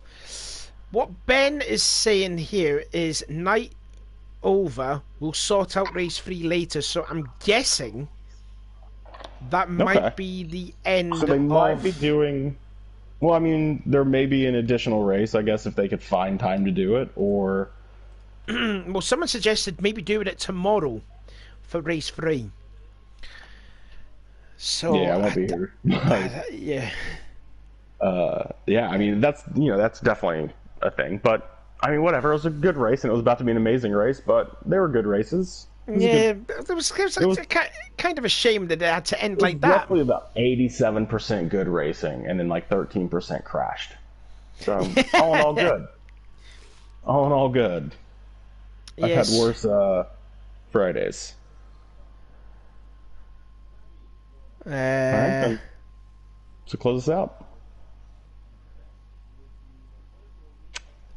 what Ben is saying here is night over. We'll sort out race 3 later. So I'm guessing that might be the end. So they might be doing. Well, I mean, there may be an additional race, I guess, if they could find time to do it, or... Well, someone suggested maybe doing it tomorrow for race 3. So... Yeah, I won't be here. Yeah. Yeah, I mean, that's definitely a thing, but, I mean, whatever, it was a good race, and it was about to be an amazing race, but they were good races. Yeah, it was kind of a shame that it had to end like that. Roughly about 87% good racing, and then like 13% crashed. So all in all, good. All in all, good. Yes. I've had worse Fridays. All right, so close this out.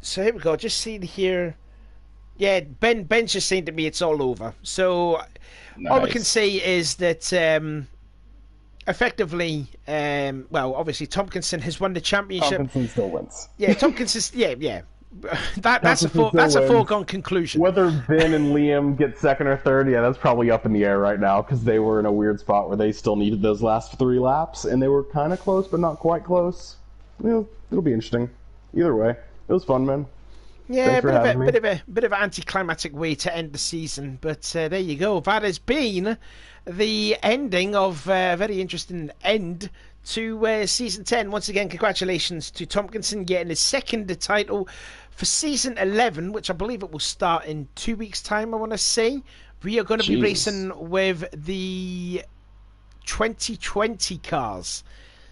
So here we go. Just see here. Yeah, Ben's just saying to me it's all over. So all we can say is that effectively, well, obviously Tompkinson has won the championship. Tompkinson still wins. Yeah, Tompkinson. Yeah. That's a foregone conclusion. Whether Ben and Liam get second or third, yeah, that's probably up in the air right now because they were in a weird spot where they still needed those last 3 laps, and they were kind of close, but not quite close. It'll be interesting. Either way, it was fun, man. Yeah, bit of an anticlimactic way to end the season, but there you go. That has been the ending of a very interesting end to season 10. Once again, congratulations to Tompkinson getting his second title for season 11, which I believe it will start in 2 weeks' time. I want to say we are going to be racing with the 2020 cars.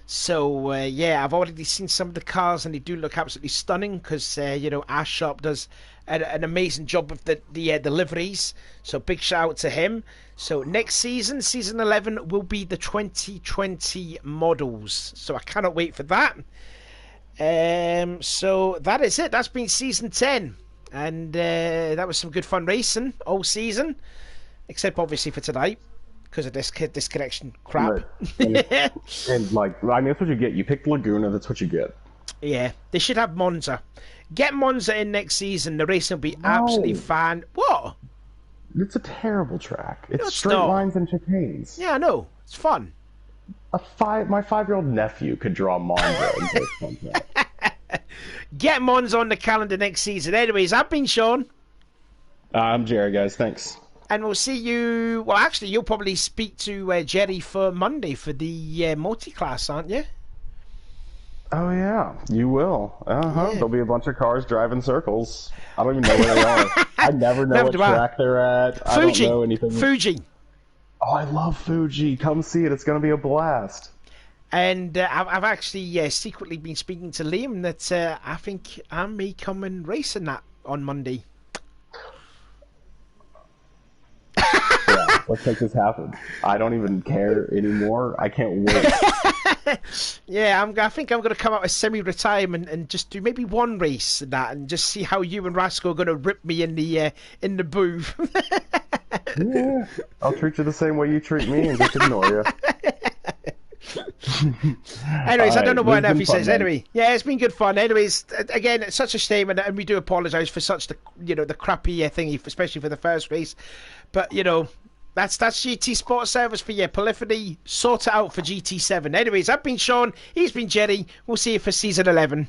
So, yeah, I've already seen some of the cars, and they do look absolutely stunning because, Ash Sharp does an amazing job with the liveries. So, big shout out to him. So, next season, season 11, will be the 2020 models. So, I cannot wait for that. So, that is it. That's been season 10. And that was some good fun racing all season, except obviously for tonight. Because of this connection crap. Right. And like, I mean, that's what you get. You picked Laguna, that's what you get. Yeah, they should have Monza. Get Monza in next season. The racing will be absolutely fan. What? It's a terrible track. It's straight lines and chicanes. Yeah, I know. It's fun. My 5-year-old nephew could draw Monza. Get Monza on the calendar next season. Anyways, I've been Sean. I'm Jerry, guys. Thanks. And we'll see you... Well, actually, you'll probably speak to Jerry for Monday for the multi-class, aren't you? Oh, yeah. You will. Uh-huh. Yeah. There'll be a bunch of cars driving circles. I don't even know where they are. I never know what track they're at. I don't know anything. Fuji. Oh, I love Fuji. Come see it. It's going to be a blast. And I've actually secretly been speaking to Liam that I think I may come and race in that on Monday. Yeah, let's make this happen. I don't even care anymore. I can't wait. Yeah, I think I'm going to come out of semi-retirement and just do maybe one race in that, and just see how you and Rasco are going to rip me in the booth. Yeah, I'll treat you the same way you treat me and just ignore you. Anyways, I don't know what enough he says. Man. Anyway, yeah, it's been good fun. Anyways, again, it's such a shame, and we do apologise for such the crappy thingy, especially for the first race. But That's GT Sport Service for you. Polyphony, sort it out for GT7. Anyways, I've been Sean, he's been Jerry. We'll see you for Season 11.